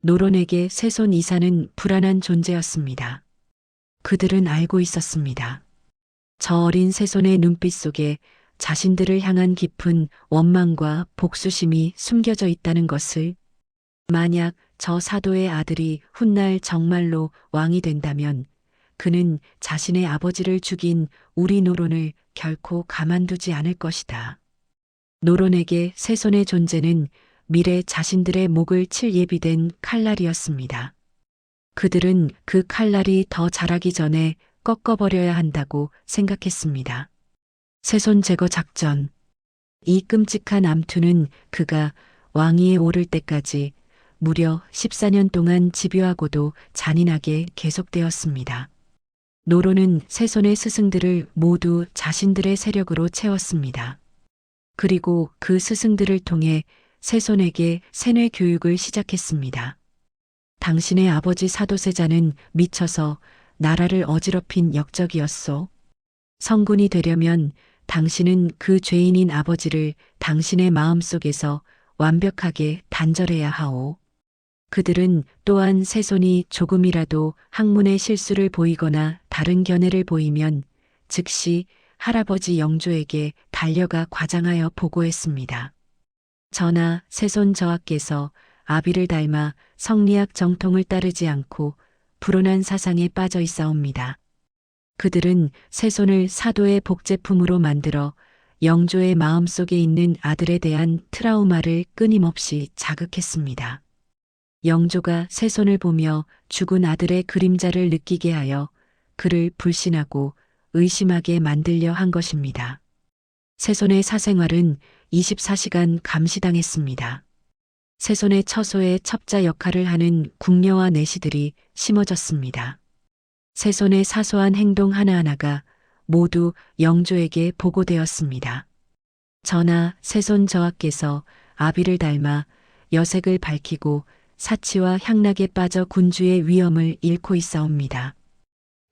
노론에게 새손 이사는 불안한 존재였습니다. 그들은 알고 있었습니다. 저 어린 새손의 눈빛 속에 자신들을 향한 깊은 원망과 복수심이 숨겨져 있다는 것을. 만약 저 사도의 아들이 훗날 정말로 왕이 된다면 그는 자신의 아버지를 죽인 우리 노론을 결코 가만두지 않을 것이다. 노론에게 새손의 존재는 미래 자신들의 목을 칠 예비된 칼날이었습니다. 그들은 그 칼날이 더 자라기 전에 꺾어버려야 한다고 생각했습니다. 새손 제거 작전. 이 끔찍한 암투는 그가 왕위에 오를 때까지 무려 14년 동안 집요하고도 잔인하게 계속되었습니다. 노론은 새손의 스승들을 모두 자신들의 세력으로 채웠습니다. 그리고 그 스승들을 통해 새손에게 세뇌 교육을 시작했습니다. 당신의 아버지 사도세자는 미쳐서 나라를 어지럽힌 역적이었소. 성군이 되려면 당신은 그 죄인인 아버지를 당신의 마음속에서 완벽하게 단절해야 하오. 그들은 또한 새손이 조금이라도 학문의 실수를 보이거나 다른 견해를 보이면 즉시 할아버지 영조에게 달려가 과장하여 보고했습니다. 저나 새손 저하께서 아비를 닮아 성리학 정통을 따르지 않고 불온한 사상에 빠져 있사옵니다. 그들은 새손을 사도의 복제품으로 만들어 영조의 마음속에 있는 아들에 대한 트라우마를 끊임없이 자극했습니다. 영조가 새손을 보며 죽은 아들의 그림자를 느끼게 하여 그를 불신하고 의심하게 만들려 한 것입니다. 새손의 사생활은 24시간 감시당했습니다. 새손의 처소에 첩자 역할을 하는 궁녀와 내시들이 심어졌습니다. 새손의 사소한 행동 하나하나가 모두 영조에게 보고되었습니다. 저나 새손 저하께서 아비를 닮아 여색을 밝히고 사치와 향락에 빠져 군주의 위엄을 잃고 있사옵니다.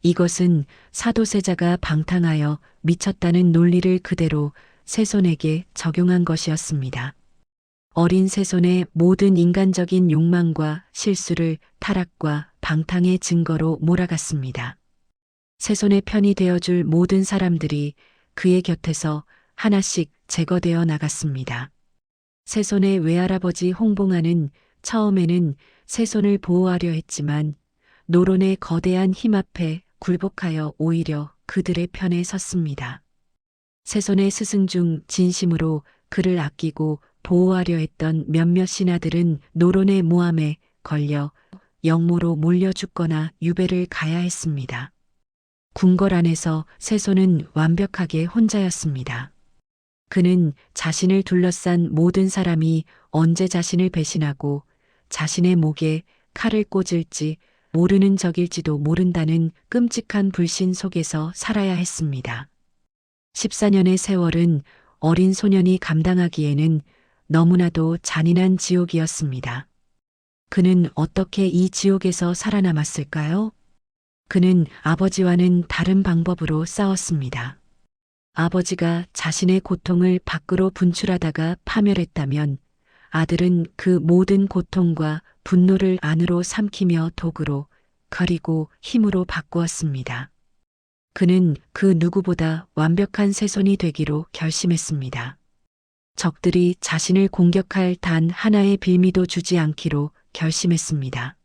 이것은 사도세자가 방탕하여 미쳤다는 논리를 그대로 새손에게 적용한 것이었습니다. 어린 새손의 모든 인간적인 욕망과 실수를 타락과 방탕의 증거로 몰아갔습니다. 새손의 편이 되어줄 모든 사람들이 그의 곁에서 하나씩 제거되어 나갔습니다. 새손의 외할아버지 홍봉안은 처음에는 새손을 보호하려 했지만 노론의 거대한 힘 앞에 굴복하여 오히려 그들의 편에 섰습니다. 새손의 스승 중 진심으로 그를 아끼고 보호하려 했던 몇몇 신하들은 노론의 모함에 걸려 영모로 몰려 죽거나 유배를 가야 했습니다. 궁궐 안에서 새손은 완벽하게 혼자였습니다. 그는 자신을 둘러싼 모든 사람이 언제 자신을 배신하고 자신의 목에 칼을 꽂을지 모르는 적일지도 모른다는 끔찍한 불신 속에서 살아야 했습니다. 14년의 세월은 어린 소년이 감당하기에는 너무나도 잔인한 지옥이었습니다. 그는 어떻게 이 지옥에서 살아남았을까요? 그는 아버지와는 다른 방법으로 싸웠습니다. 아버지가 자신의 고통을 밖으로 분출하다가 파멸했다면 아들은 그 모든 고통과 분노를 안으로 삼키며 도구로 그리고 힘으로 바꾸었습니다. 그는 그 누구보다 완벽한 새손이 되기로 결심했습니다. 적들이 자신을 공격할 단 하나의 빌미도 주지 않기로 결심했습니다.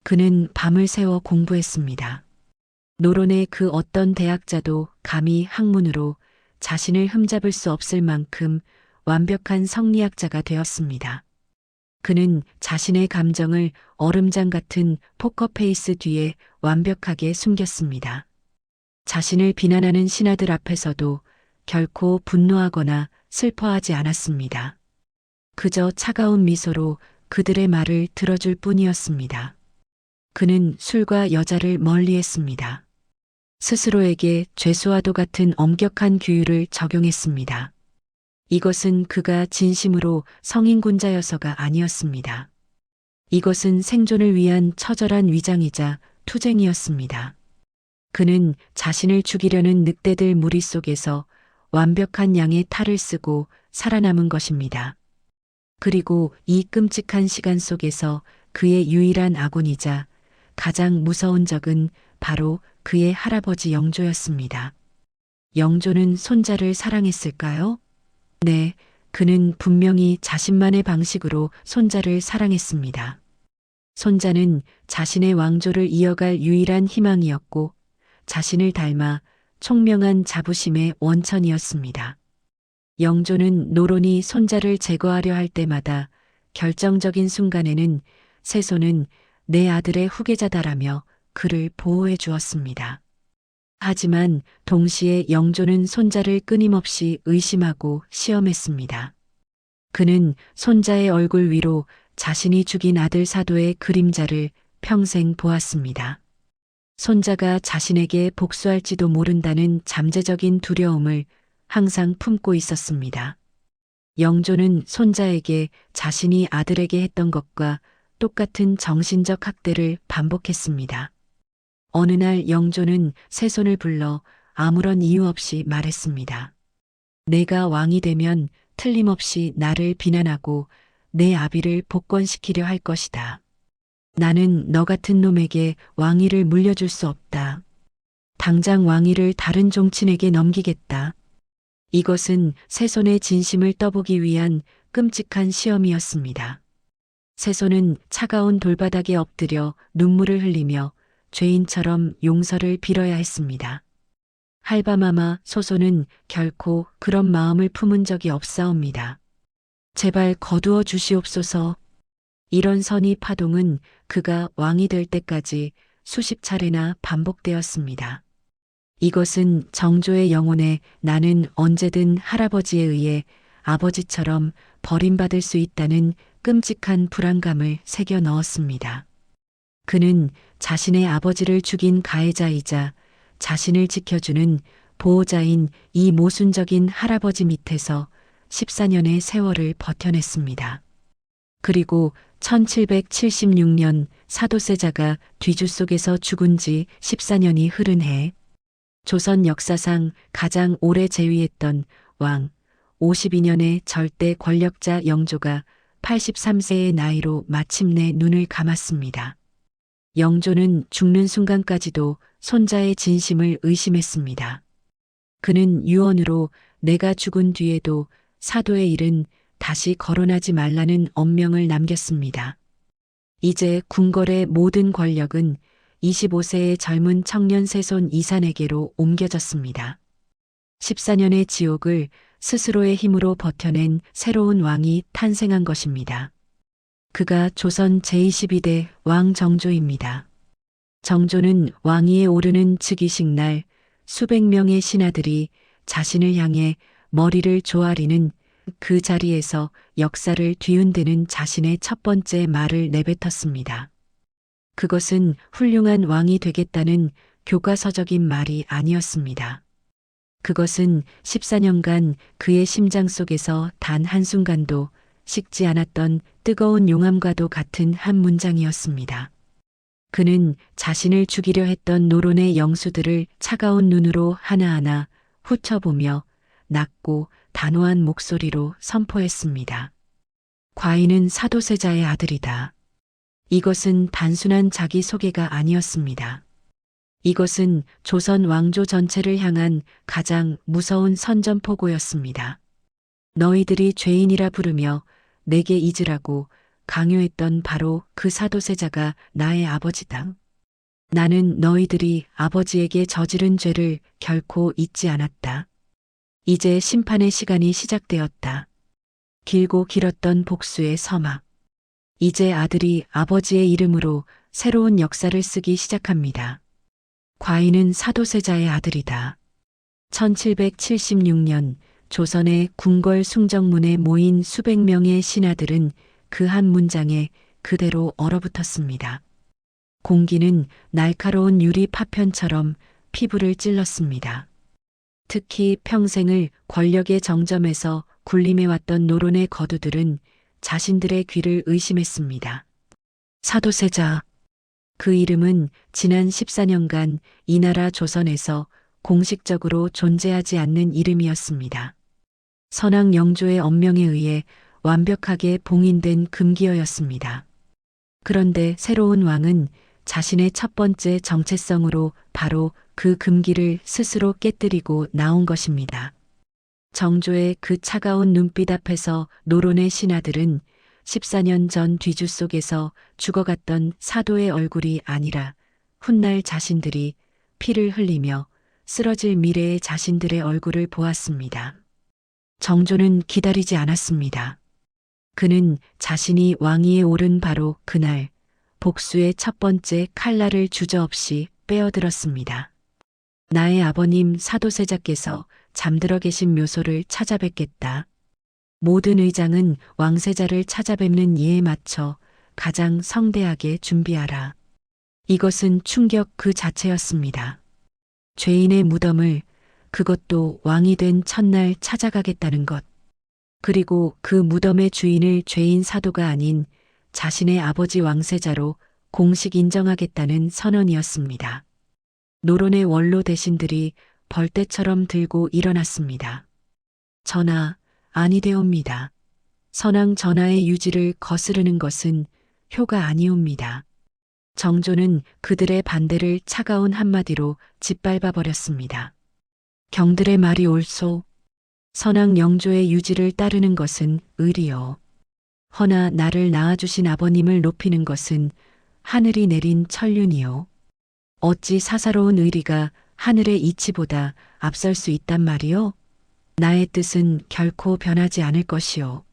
그는 밤을 새워 공부했습니다. 노론의 그 어떤 대학자도 감히 학문으로 자신을 흠잡을 수 없을 만큼 완벽한 성리학자가 되었습니다. 그는 자신의 감정을 얼음장 같은 포커페이스 뒤에 완벽하게 숨겼습니다. 자신을 비난하는 신하들 앞에서도 결코 분노하거나 슬퍼하지 않았습니다. 그저 차가운 미소로 그들의 말을 들어줄 뿐이었습니다. 그는 술과 여자를 멀리했습니다. 스스로에게 죄수와도 같은 엄격한 규율을 적용했습니다. 이것은 그가 진심으로 성인군자여서가 아니었습니다. 이것은 생존을 위한 처절한 위장이자 투쟁이었습니다. 그는 자신을 죽이려는 늑대들 무리 속에서 완벽한 양의 탈을 쓰고 살아남은 것입니다. 그리고 이 끔찍한 시간 속에서 그의 유일한 아군이자 가장 무서운 적은 바로 그의 할아버지 영조였습니다. 영조는 손자를 사랑했을까요? 네, 그는 분명히 자신만의 방식으로 손자를 사랑했습니다. 손자는 자신의 왕조를 이어갈 유일한 희망이었고 자신을 닮아 총명한 자부심의 원천이었습니다. 영조는 노론이 손자를 제거하려 할 때마다 결정적인 순간에는 세손은 내 아들의 후계자다라며 그를 보호해 주었습니다. 하지만 동시에 영조는 손자를 끊임없이 의심하고 시험했습니다. 그는 손자의 얼굴 위로 자신이 죽인 아들 사도의 그림자를 평생 보았습니다. 손자가 자신에게 복수할지도 모른다는 잠재적인 두려움을 항상 품고 있었습니다. 영조는 손자에게 자신이 아들에게 했던 것과 똑같은 정신적 학대를 반복했습니다. 어느 날 영조는 세손을 불러 아무런 이유 없이 말했습니다. 내가 왕이 되면 틀림없이 나를 비난하고 내 아비를 복권시키려 할 것이다. 나는 너 같은 놈에게 왕위를 물려줄 수 없다. 당장 왕위를 다른 종친에게 넘기겠다. 이것은 세손의 진심을 떠보기 위한 끔찍한 시험이었습니다. 세손은 차가운 돌바닥에 엎드려 눈물을 흘리며 죄인처럼 용서를 빌어야 했습니다. 할바마마 소손은 결코 그런 마음을 품은 적이 없사옵니다. 제발 거두어 주시옵소서. 이런 선의 파동은 그가 왕이 될 때까지 수십 차례나 반복되었습니다. 이것은 정조의 영혼에 나는 언제든 할아버지에 의해 아버지처럼 버림받을 수 있다는 끔찍한 불안감을 새겨 넣었습니다. 그는 자신의 아버지를 죽인 가해자이자 자신을 지켜주는 보호자인 이 모순적인 할아버지 밑에서 14년의 세월을 버텨냈습니다. 그리고 1776년 사도세자가 뒤주 속에서 죽은 지 14년이 흐른 해 조선 역사상 가장 오래 재위했던 왕 52년의 절대 권력자 영조가 83세의 나이로 마침내 눈을 감았습니다. 영조는 죽는 순간까지도 손자의 진심을 의심했습니다. 그는 유언으로 내가 죽은 뒤에도 사도의 일은 다시 거론하지 말라는 엄명을 남겼습니다. 이제 궁궐의 모든 권력은 25세의 젊은 청년 세손 이산에게로 옮겨졌습니다. 14년의 지옥을 스스로의 힘으로 버텨낸 새로운 왕이 탄생한 것입니다. 그가 조선 제22대 왕 정조입니다. 정조는 왕위에 오르는 즉위식 날 수백 명의 신하들이 자신을 향해 머리를 조아리는 그 자리에서 역사를 뒤흔드는 자신의 첫 번째 말을 내뱉었습니다. 그것은 훌륭한 왕이 되겠다는 교과서적인 말이 아니었습니다. 그것은 14년간 그의 심장 속에서 단 한순간도 식지 않았던 뜨거운 용암과도 같은 한 문장이었습니다. 그는 자신을 죽이려 했던 노론의 영수들을 차가운 눈으로 하나하나 훑어보며 낮고 단호한 목소리로 선포했습니다. 과인은 사도세자의 아들이다. 이것은 단순한 자기소개가 아니었습니다. 이것은 조선 왕조 전체를 향한 가장 무서운 선전포고였습니다. 너희들이 죄인이라 부르며 내게 잊으라고 강요했던 바로 그 사도세자가 나의 아버지다. 나는 너희들이 아버지에게 저지른 죄를 결코 잊지 않았다. 이제 심판의 시간이 시작되었다. 길고 길었던 복수의 서막. 이제 아들이 아버지의 이름으로 새로운 역사를 쓰기 시작합니다. 과인은 사도세자의 아들이다. 1776년 조선의 궁궐 숭정문에 모인 수백 명의 신하들은 그 한 문장에 그대로 얼어붙었습니다. 공기는 날카로운 유리 파편처럼 피부를 찔렀습니다. 특히 평생을 권력의 정점에서 군림해왔던 노론의 거두들은 자신들의 귀를 의심했습니다. 사도세자. 그 이름은 지난 14년간 이 나라 조선에서 공식적으로 존재하지 않는 이름이었습니다. 선왕 영조의 엄명에 의해 완벽하게 봉인된 금기어였습니다. 그런데 새로운 왕은 자신의 첫 번째 정체성으로 바로 그 금기를 스스로 깨뜨리고 나온 것입니다. 정조의 그 차가운 눈빛 앞에서 노론의 신하들은 14년 전 뒤주 속에서 죽어갔던 사도의 얼굴이 아니라 훗날 자신들이 피를 흘리며 쓰러질 미래의 자신들의 얼굴을 보았습니다. 정조는 기다리지 않았습니다. 그는 자신이 왕위에 오른 바로 그날 복수의 첫 번째 칼날을 주저없이 빼어들었습니다. 나의 아버님 사도세자께서 잠들어 계신 묘소를 찾아뵙겠다. 모든 의장은 왕세자를 찾아뵙는 예에 맞춰 가장 성대하게 준비하라. 이것은 충격 그 자체였습니다. 죄인의 무덤을, 그것도 왕이 된 첫날 찾아가겠다는 것. 그리고 그 무덤의 주인을 죄인 사도가 아닌 자신의 아버지 왕세자로 공식 인정하겠다는 선언이었습니다. 노론의 원로 대신들이 벌떼처럼 들고 일어났습니다. 전하, 아니되옵니다. 선왕 전하의 유지를 거스르는 것은 효가 아니옵니다. 정조는 그들의 반대를 차가운 한마디로 짓밟아 버렸습니다. 경들의 말이 옳소. 선왕 영조의 유지를 따르는 것은 의리요. 허나 나를 낳아주신 아버님을 높이는 것은 하늘이 내린 천륜이요. 어찌 사사로운 의리가 하늘의 이치보다 앞설 수 있단 말이요? 나의 뜻은 결코 변하지 않을 것이요.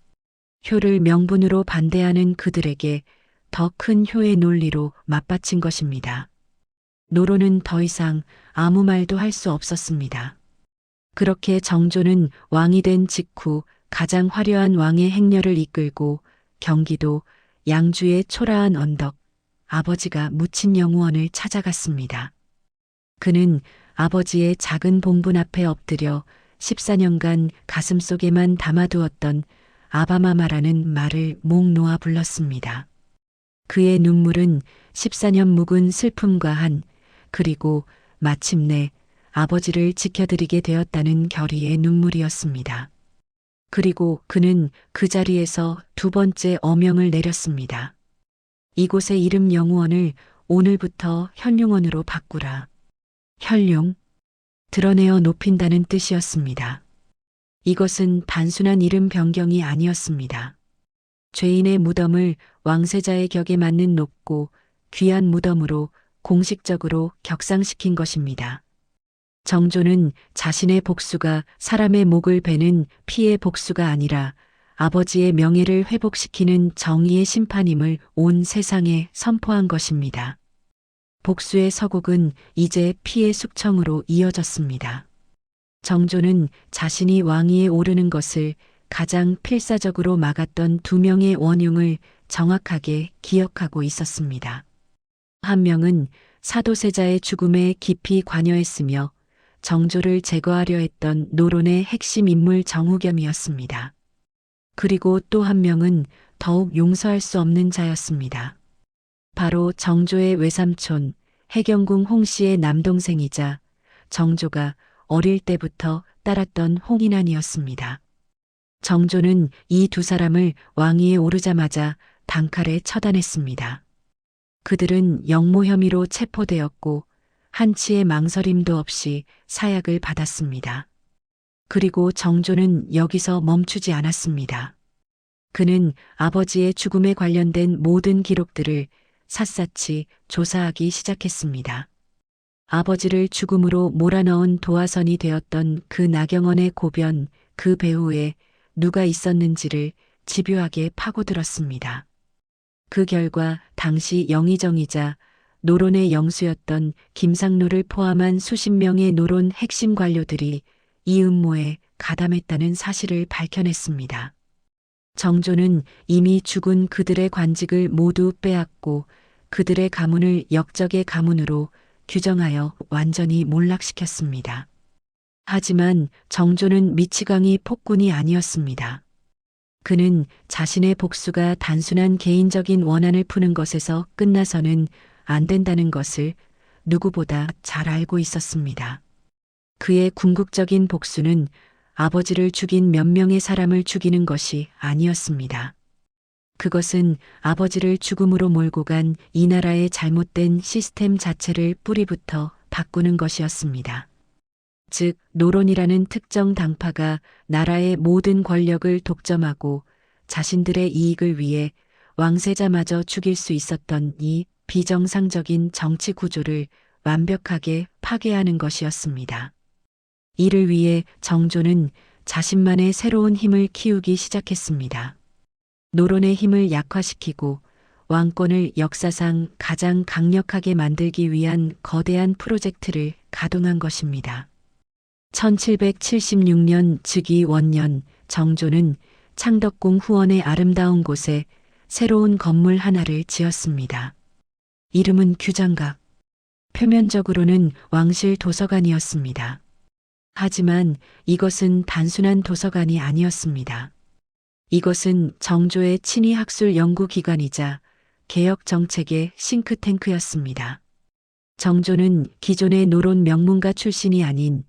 효를 명분으로 반대하는 그들에게 더 큰 효의 논리로 맞바친 것입니다. 노론은 더 이상 아무 말도 할 수 없었습니다. 그렇게 정조는 왕이 된 직후 가장 화려한 왕의 행렬을 이끌고 경기도 양주의 초라한 언덕, 아버지가 묻힌 영우원을 찾아갔습니다. 그는 아버지의 작은 봉분 앞에 엎드려 14년간 가슴속에만 담아두었던 아바마마라는 말을 목 놓아 불렀습니다. 그의 눈물은 14년 묵은 슬픔과 그리고 마침내 아버지를 지켜드리게 되었다는 결의의 눈물이었습니다. 그리고 그는 그 자리에서 두 번째 어명을 내렸습니다. 이곳의 이름 영우원을 오늘부터 현룡원으로 바꾸라. 현룡, 드러내어 높인다는 뜻이었습니다. 이것은 단순한 이름 변경이 아니었습니다. 죄인의 무덤을 왕세자의 격에 맞는 높고 귀한 무덤으로 공식적으로 격상시킨 것입니다. 정조는 자신의 복수가 사람의 목을 베는 피의 복수가 아니라 아버지의 명예를 회복시키는 정의의 심판임을 온 세상에 선포한 것입니다. 복수의 서곡은 이제 피의 숙청으로 이어졌습니다. 정조는 자신이 왕위에 오르는 것을 가장 필사적으로 막았던 두 명의 원흉을 정확하게 기억하고 있었습니다. 한 명은 사도세자의 죽음에 깊이 관여했으며 정조를 제거하려 했던 노론의 핵심 인물 정후겸이었습니다. 그리고 또 한 명은 더욱 용서할 수 없는 자였습니다. 바로 정조의 외삼촌 해경궁 홍씨의 남동생이자 정조가 어릴 때부터 따랐던 홍인환이었습니다. 정조는 이 두 사람을 왕위에 오르자마자 단칼에 처단했습니다. 그들은 영모 혐의로 체포되었고 한치의 망설임도 없이 사약을 받았습니다. 그리고 정조는 여기서 멈추지 않았습니다. 그는 아버지의 죽음에 관련된 모든 기록들을 샅샅이 조사하기 시작했습니다. 아버지를 죽음으로 몰아넣은 도화선이 되었던 그 나경원의 고변, 그 배후에 누가 있었는지를 집요하게 파고들었습니다. 그 결과 당시 영의정이자 노론의 영수였던 김상로를 포함한 수십 명의 노론 핵심 관료들이 이 음모에 가담했다는 사실을 밝혀냈습니다. 정조는 이미 죽은 그들의 관직을 모두 빼앗고 그들의 가문을 역적의 가문으로 규정하여 완전히 몰락시켰습니다. 하지만 정조는 미치광이 폭군이 아니었습니다. 그는 자신의 복수가 단순한 개인적인 원한을 푸는 것에서 끝나서는 안 된다는 것을 누구보다 잘 알고 있었습니다. 그의 궁극적인 복수는 아버지를 죽인 몇 명의 사람을 죽이는 것이 아니었습니다. 그것은 아버지를 죽음으로 몰고 간 이 나라의 잘못된 시스템 자체를 뿌리부터 바꾸는 것이었습니다. 즉, 노론이라는 특정 당파가 나라의 모든 권력을 독점하고 자신들의 이익을 위해 왕세자마저 죽일 수 있었던 이 비정상적인 정치 구조를 완벽하게 파괴하는 것이었습니다. 이를 위해 정조는 자신만의 새로운 힘을 키우기 시작했습니다. 노론의 힘을 약화시키고 왕권을 역사상 가장 강력하게 만들기 위한 거대한 프로젝트를 가동한 것입니다. 1776년 즉위 원년 정조는 창덕궁 후원의 아름다운 곳에 새로운 건물 하나를 지었습니다. 이름은 규장각. 표면적으로는 왕실 도서관이었습니다. 하지만 이것은 단순한 도서관이 아니었습니다. 이것은 정조의 친위 학술 연구기관이자 개혁 정책의 싱크탱크였습니다. 정조는 기존의 노론 명문가 출신이 아닌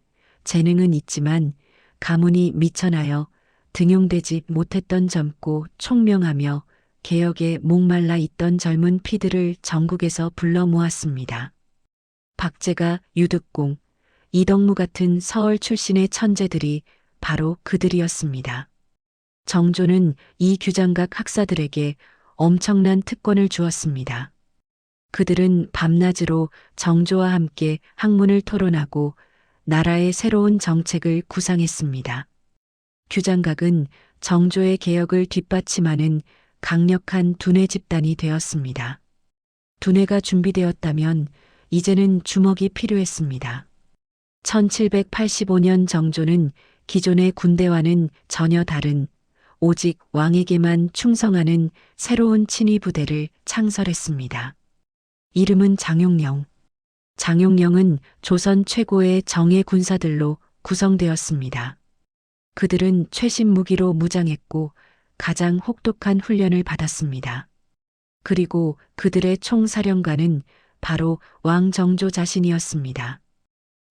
재능은 있지만 가문이 미천하여 등용되지 못했던 젊고 총명하며 개혁에 목말라 있던 젊은 피들을 전국에서 불러 모았습니다. 박제가, 유득공, 이덕무 같은 서울 출신의 천재들이 바로 그들이었습니다. 정조는 이 규장각 학사들에게 엄청난 특권을 주었습니다. 그들은 밤낮으로 정조와 함께 학문을 토론하고 나라의 새로운 정책을 구상했습니다. 규장각은 정조의 개혁을 뒷받침하는 강력한 두뇌 집단이 되었습니다. 두뇌가 준비되었다면 이제는 주먹이 필요했습니다. 1785년 정조는 기존의 군대와는 전혀 다른 오직 왕에게만 충성하는 새로운 친위 부대를 창설했습니다. 이름은 장용령. 장용령은 조선 최고의 정예 군사들로 구성되었습니다. 그들은 최신 무기로 무장했고 가장 혹독한 훈련을 받았습니다. 그리고 그들의 총사령관은 바로 왕 정조 자신이었습니다.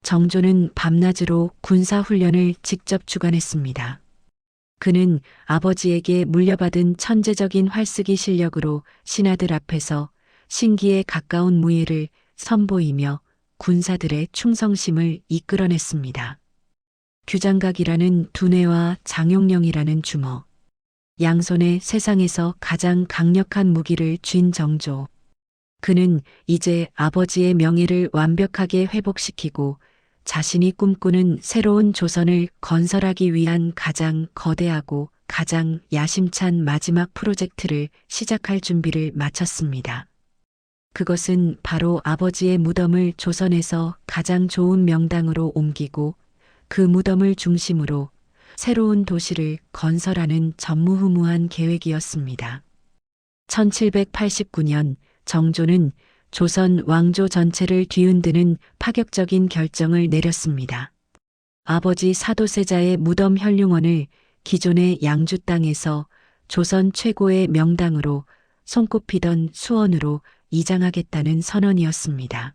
정조는 밤낮으로 군사훈련을 직접 주관했습니다. 그는 아버지에게 물려받은 천재적인 활쓰기 실력으로 신하들 앞에서 신기에 가까운 무예를 선보이며 군사들의 충성심을 이끌어냈습니다. 규장각이라는 두뇌와 장용령이라는 주먹, 양손에 세상에서 가장 강력한 무기를 쥔 정조. 그는 이제 아버지의 명예를 완벽하게 회복시키고 자신이 꿈꾸는 새로운 조선을 건설하기 위한 가장 거대하고 가장 야심찬 마지막 프로젝트를 시작할 준비를 마쳤습니다. 그것은 바로 아버지의 무덤을 조선에서 가장 좋은 명당으로 옮기고 그 무덤을 중심으로 새로운 도시를 건설하는 전무후무한 계획이었습니다. 1789년 정조는 조선 왕조 전체를 뒤흔드는 파격적인 결정을 내렸습니다. 아버지 사도세자의 무덤 현룡원을 기존의 양주 땅에서 조선 최고의 명당으로 손꼽히던 수원으로 이장하겠다는 선언이었습니다.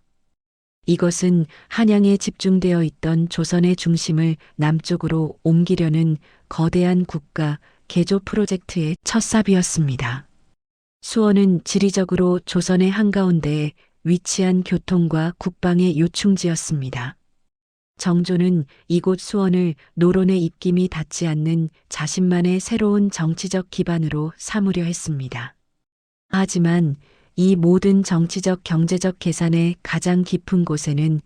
이것은 한양에 집중되어 있던 조선의 중심을 남쪽으로 옮기려는 거대한 국가 개조 프로젝트의 첫삽이었습니다. 수원은 지리적으로 조선의 한가운데에 위치한 교통과 국방의 요충지였습니다. 정조는 이곳 수원을 노론의 입김이 닿지 않는 자신만의 새로운 정치적 기반으로 삼으려 했습니다. 하지만 이 모든 정치적 경제적 계산의 가장 깊은 곳에는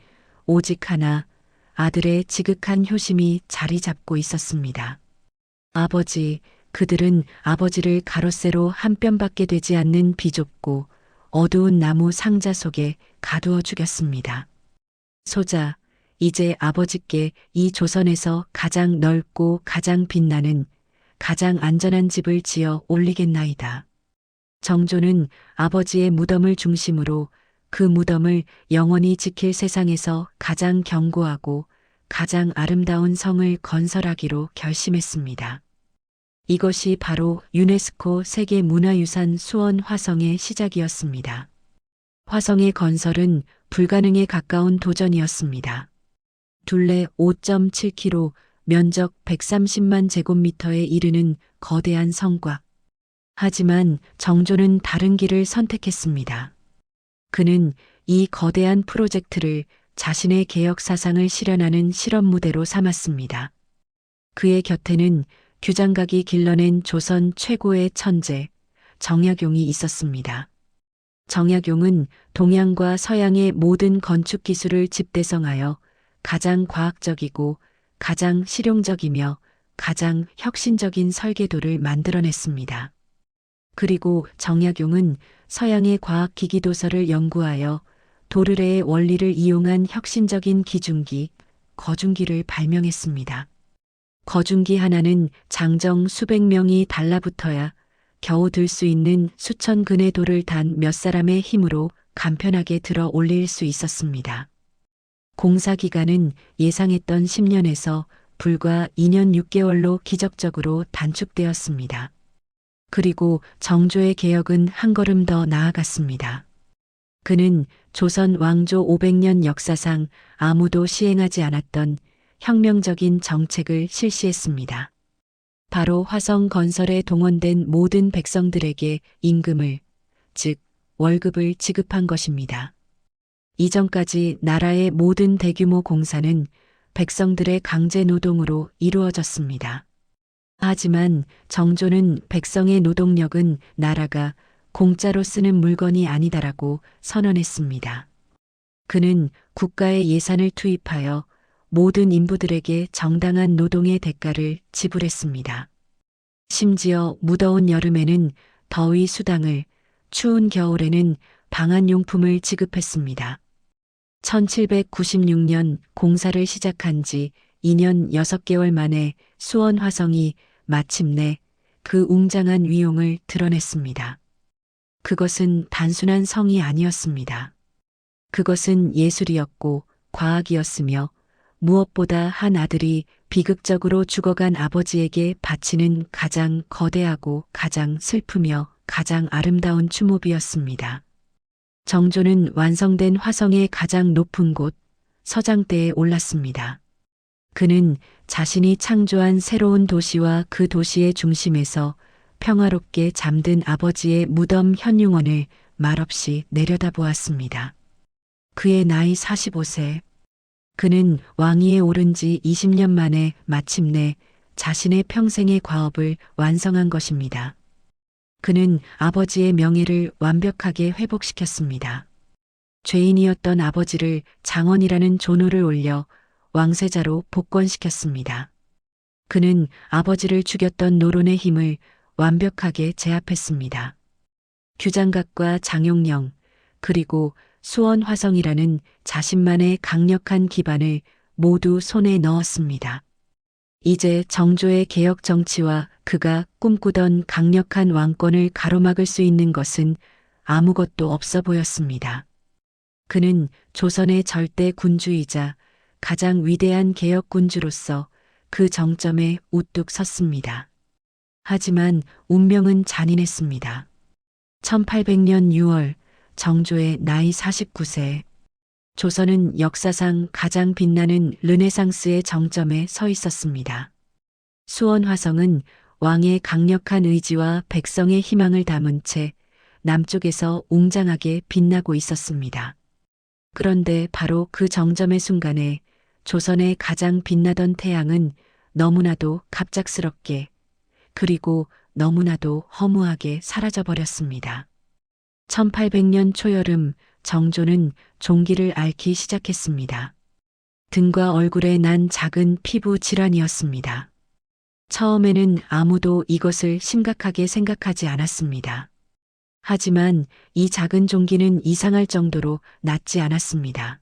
오직 하나, 아들의 지극한 효심이 자리 잡고 있었습니다. 아버지, 그들은 아버지를 가로세로 한 뼘밖에 되지 않는 비좁고 어두운 나무 상자 속에 가두어 죽였습니다. 소자, 이제 아버지께 이 조선에서 가장 넓고 가장 빛나는 가장 안전한 집을 지어 올리겠나이다. 정조는 아버지의 무덤을 중심으로 그 무덤을 영원히 지킬 세상에서 가장 견고하고 가장 아름다운 성을 건설하기로 결심했습니다. 이것이 바로 유네스코 세계문화유산 수원 화성의 시작이었습니다. 화성의 건설은 불가능에 가까운 도전이었습니다. 둘레 5.7km, 면적 130만 제곱미터에 이르는 거대한 성곽. 하지만 정조는 다른 길을 선택했습니다. 그는 이 거대한 프로젝트를 자신의 개혁 사상을 실현하는 실험 무대로 삼았습니다. 그의 곁에는 규장각이 길러낸 조선 최고의 천재, 정약용이 있었습니다. 정약용은 동양과 서양의 모든 건축 기술을 집대성하여 가장 과학적이고 가장 실용적이며 가장 혁신적인 설계도를 만들어냈습니다. 그리고 정약용은 서양의 과학기기 도서를 연구하여 도르래의 원리를 이용한 혁신적인 기중기, 거중기를 발명했습니다. 거중기 하나는 장정 수백 명이 달라붙어야 겨우 들 수 있는 수천 근의 돌을 단 몇 사람의 힘으로 간편하게 들어 올릴 수 있었습니다. 공사 기간은 예상했던 10년에서 불과 2년 6개월로 기적적으로 단축되었습니다. 그리고 정조의 개혁은 한 걸음 더 나아갔습니다. 그는 조선 왕조 500년 역사상 아무도 시행하지 않았던 혁명적인 정책을 실시했습니다. 바로 화성 건설에 동원된 모든 백성들에게 임금을, 즉 월급을 지급한 것입니다. 이전까지 나라의 모든 대규모 공사는 백성들의 강제 노동으로 이루어졌습니다. 하지만 정조는 백성의 노동력은 나라가 공짜로 쓰는 물건이 아니다라고 선언했습니다. 그는 국가의 예산을 투입하여 모든 인부들에게 정당한 노동의 대가를 지불했습니다. 심지어 무더운 여름에는 더위 수당을, 추운 겨울에는 방한용품을 지급했습니다. 1796년 공사를 시작한 지 2년 6개월 만에 수원 화성이 마침내 그 웅장한 위용을 드러냈습니다. 그것은 단순한 성이 아니었습니다. 그것은 예술이었고 과학이었으며 무엇보다 한 아들이 비극적으로 죽어간 아버지에게 바치는 가장 거대하고 가장 슬프며 가장 아름다운 추모비였습니다. 정조는 완성된 화성의 가장 높은 곳, 서장대에 올랐습니다. 그는 자신이 창조한 새로운 도시와 그 도시의 중심에서 평화롭게 잠든 아버지의 무덤 현흉원을 말없이 내려다보았습니다. 그의 나이 45세. 그는 왕위에 오른 지 20년 만에 마침내 자신의 평생의 과업을 완성한 것입니다. 그는 아버지의 명예를 완벽하게 회복시켰습니다. 죄인이었던 아버지를 장원이라는 존호를 올려 왕세자로 복권시켰습니다. 그는 아버지를 죽였던 노론의 힘을 완벽하게 제압했습니다. 규장각과 장용령, 그리고 수원 화성이라는 자신만의 강력한 기반을 모두 손에 넣었습니다. 이제 정조의 개혁 정치와 그가 꿈꾸던 강력한 왕권을 가로막을 수 있는 것은 아무것도 없어 보였습니다. 그는 조선의 절대 군주이자 가장 위대한 개혁 군주로서 그 정점에 우뚝 섰습니다. 하지만 운명은 잔인했습니다. 1800년 6월 정조의 나이 49세. 조선은 역사상 가장 빛나는 르네상스의 정점에 서 있었습니다. 수원 화성은 왕의 강력한 의지와 백성의 희망을 담은 채 남쪽에서 웅장하게 빛나고 있었습니다. 그런데 바로 그 정점의 순간에 조선의 가장 빛나던 태양은 너무나도 갑작스럽게 그리고 너무나도 허무하게 사라져버렸습니다. 1800년 초여름 정조는 종기를 앓기 시작했습니다. 등과 얼굴에 난 작은 피부 질환이었습니다. 처음에는 아무도 이것을 심각하게 생각하지 않았습니다. 하지만 이 작은 종기는 이상할 정도로 낫지 않았습니다.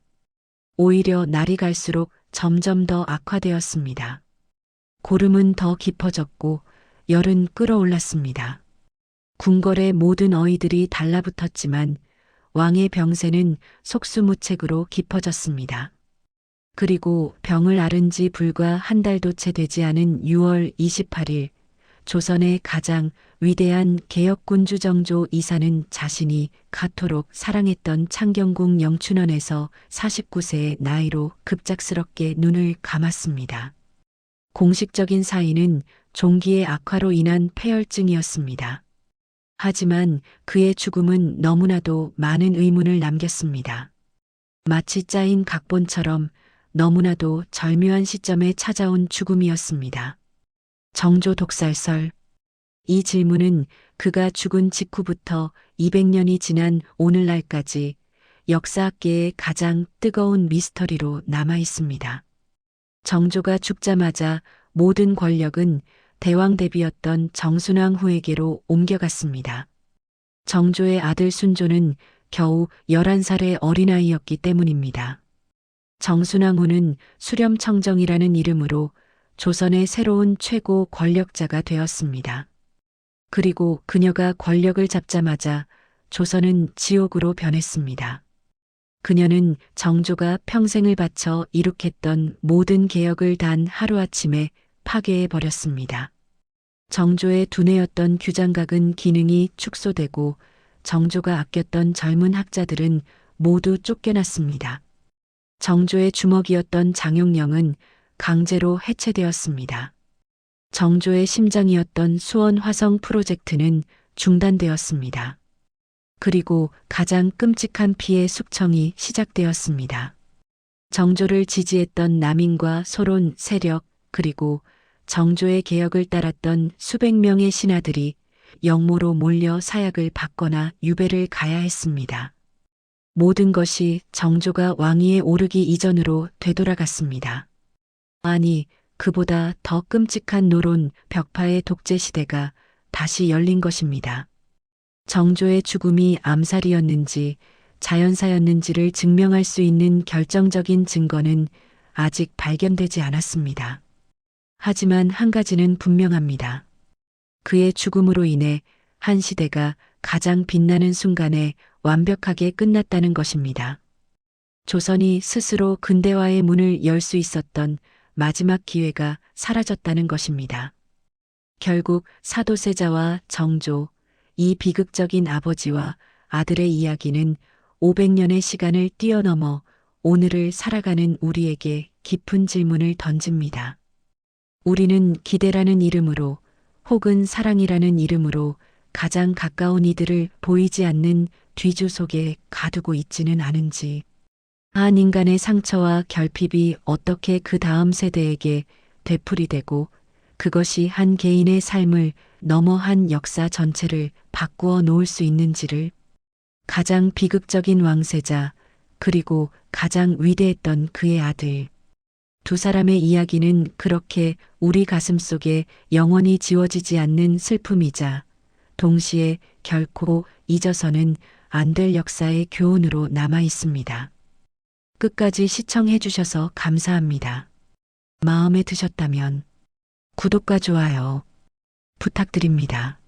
오히려 날이 갈수록 점점 더 악화되었습니다. 고름은 더 깊어졌고 열은 끓어올랐습니다. 궁궐의 모든 어이들이 달라붙었지만 왕의 병세는 속수무책으로 깊어졌습니다. 그리고 병을 앓은 지 불과 한 달도 채 되지 않은 6월 28일, 조선의 가장 위대한 개혁군주 정조 이사는 자신이 가토록 사랑했던 창경궁 영춘원에서 49세의 나이로 급작스럽게 눈을 감았습니다. 공식적인 사인은 종기의 악화로 인한 폐혈증이었습니다. 하지만 그의 죽음은 너무나도 많은 의문을 남겼습니다. 마치 짜인 각본처럼 너무나도 절묘한 시점에 찾아온 죽음이었습니다. 정조 독살설. 이 질문은 그가 죽은 직후부터 200년이 지난 오늘날까지 역사학계의 가장 뜨거운 미스터리로 남아 있습니다. 정조가 죽자마자 모든 권력은 대왕 대비였던 정순왕 후에게로 옮겨갔습니다. 정조의 아들 순조는 겨우 11살의 어린아이였기 때문입니다. 정순왕 후는 수렴청정이라는 이름으로 조선의 새로운 최고 권력자가 되었습니다. 그리고 그녀가 권력을 잡자마자 조선은 지옥으로 변했습니다. 그녀는 정조가 평생을 바쳐 이룩했던 모든 개혁을 단 하루아침에 파괴해 버렸습니다. 정조의 두뇌였던 규장각은 기능이 축소되고 정조가 아꼈던 젊은 학자들은 모두 쫓겨났습니다. 정조의 주먹이었던 장용령은 강제로 해체되었습니다. 정조의 심장이었던 수원 화성 프로젝트는 중단되었습니다. 그리고 가장 끔찍한 피해 숙청이 시작되었습니다. 정조를 지지했던 남인과 소론 세력 그리고 정조의 개혁을 따랐던 수백 명의 신하들이 영모로 몰려 사약을 받거나 유배를 가야 했습니다. 모든 것이 정조가 왕위에 오르기 이전으로 되돌아갔습니다. 아니, 그보다 더 끔찍한 노론 벽파의 독재 시대가 다시 열린 것입니다. 정조의 죽음이 암살이었는지 자연사였는지를 증명할 수 있는 결정적인 증거는 아직 발견되지 않았습니다. 하지만 한 가지는 분명합니다. 그의 죽음으로 인해 한 시대가 가장 빛나는 순간에 완벽하게 끝났다는 것입니다. 조선이 스스로 근대화의 문을 열 수 있었던 마지막 기회가 사라졌다는 것입니다. 결국 사도세자와 정조, 이 비극적인 아버지와 아들의 이야기는 500년의 시간을 뛰어넘어 오늘을 살아가는 우리에게 깊은 질문을 던집니다. 우리는 기대라는 이름으로 혹은 사랑이라는 이름으로 가장 가까운 이들을 보이지 않는 뒤주 속에 가두고 있지는 않은지, 한 인간의 상처와 결핍이 어떻게 그 다음 세대에게 되풀이되고 그것이 한 개인의 삶을 넘어 한 역사 전체를 바꾸어 놓을 수 있는지를, 가장 비극적인 왕세자 그리고 가장 위대했던 그의 아들, 두 사람의 이야기는 그렇게 우리 가슴 속에 영원히 지워지지 않는 슬픔이자 동시에 결코 잊어서는 안 될 역사의 교훈으로 남아 있습니다. 끝까지 시청해 주셔서 감사합니다. 마음에 드셨다면 구독과 좋아요 부탁드립니다.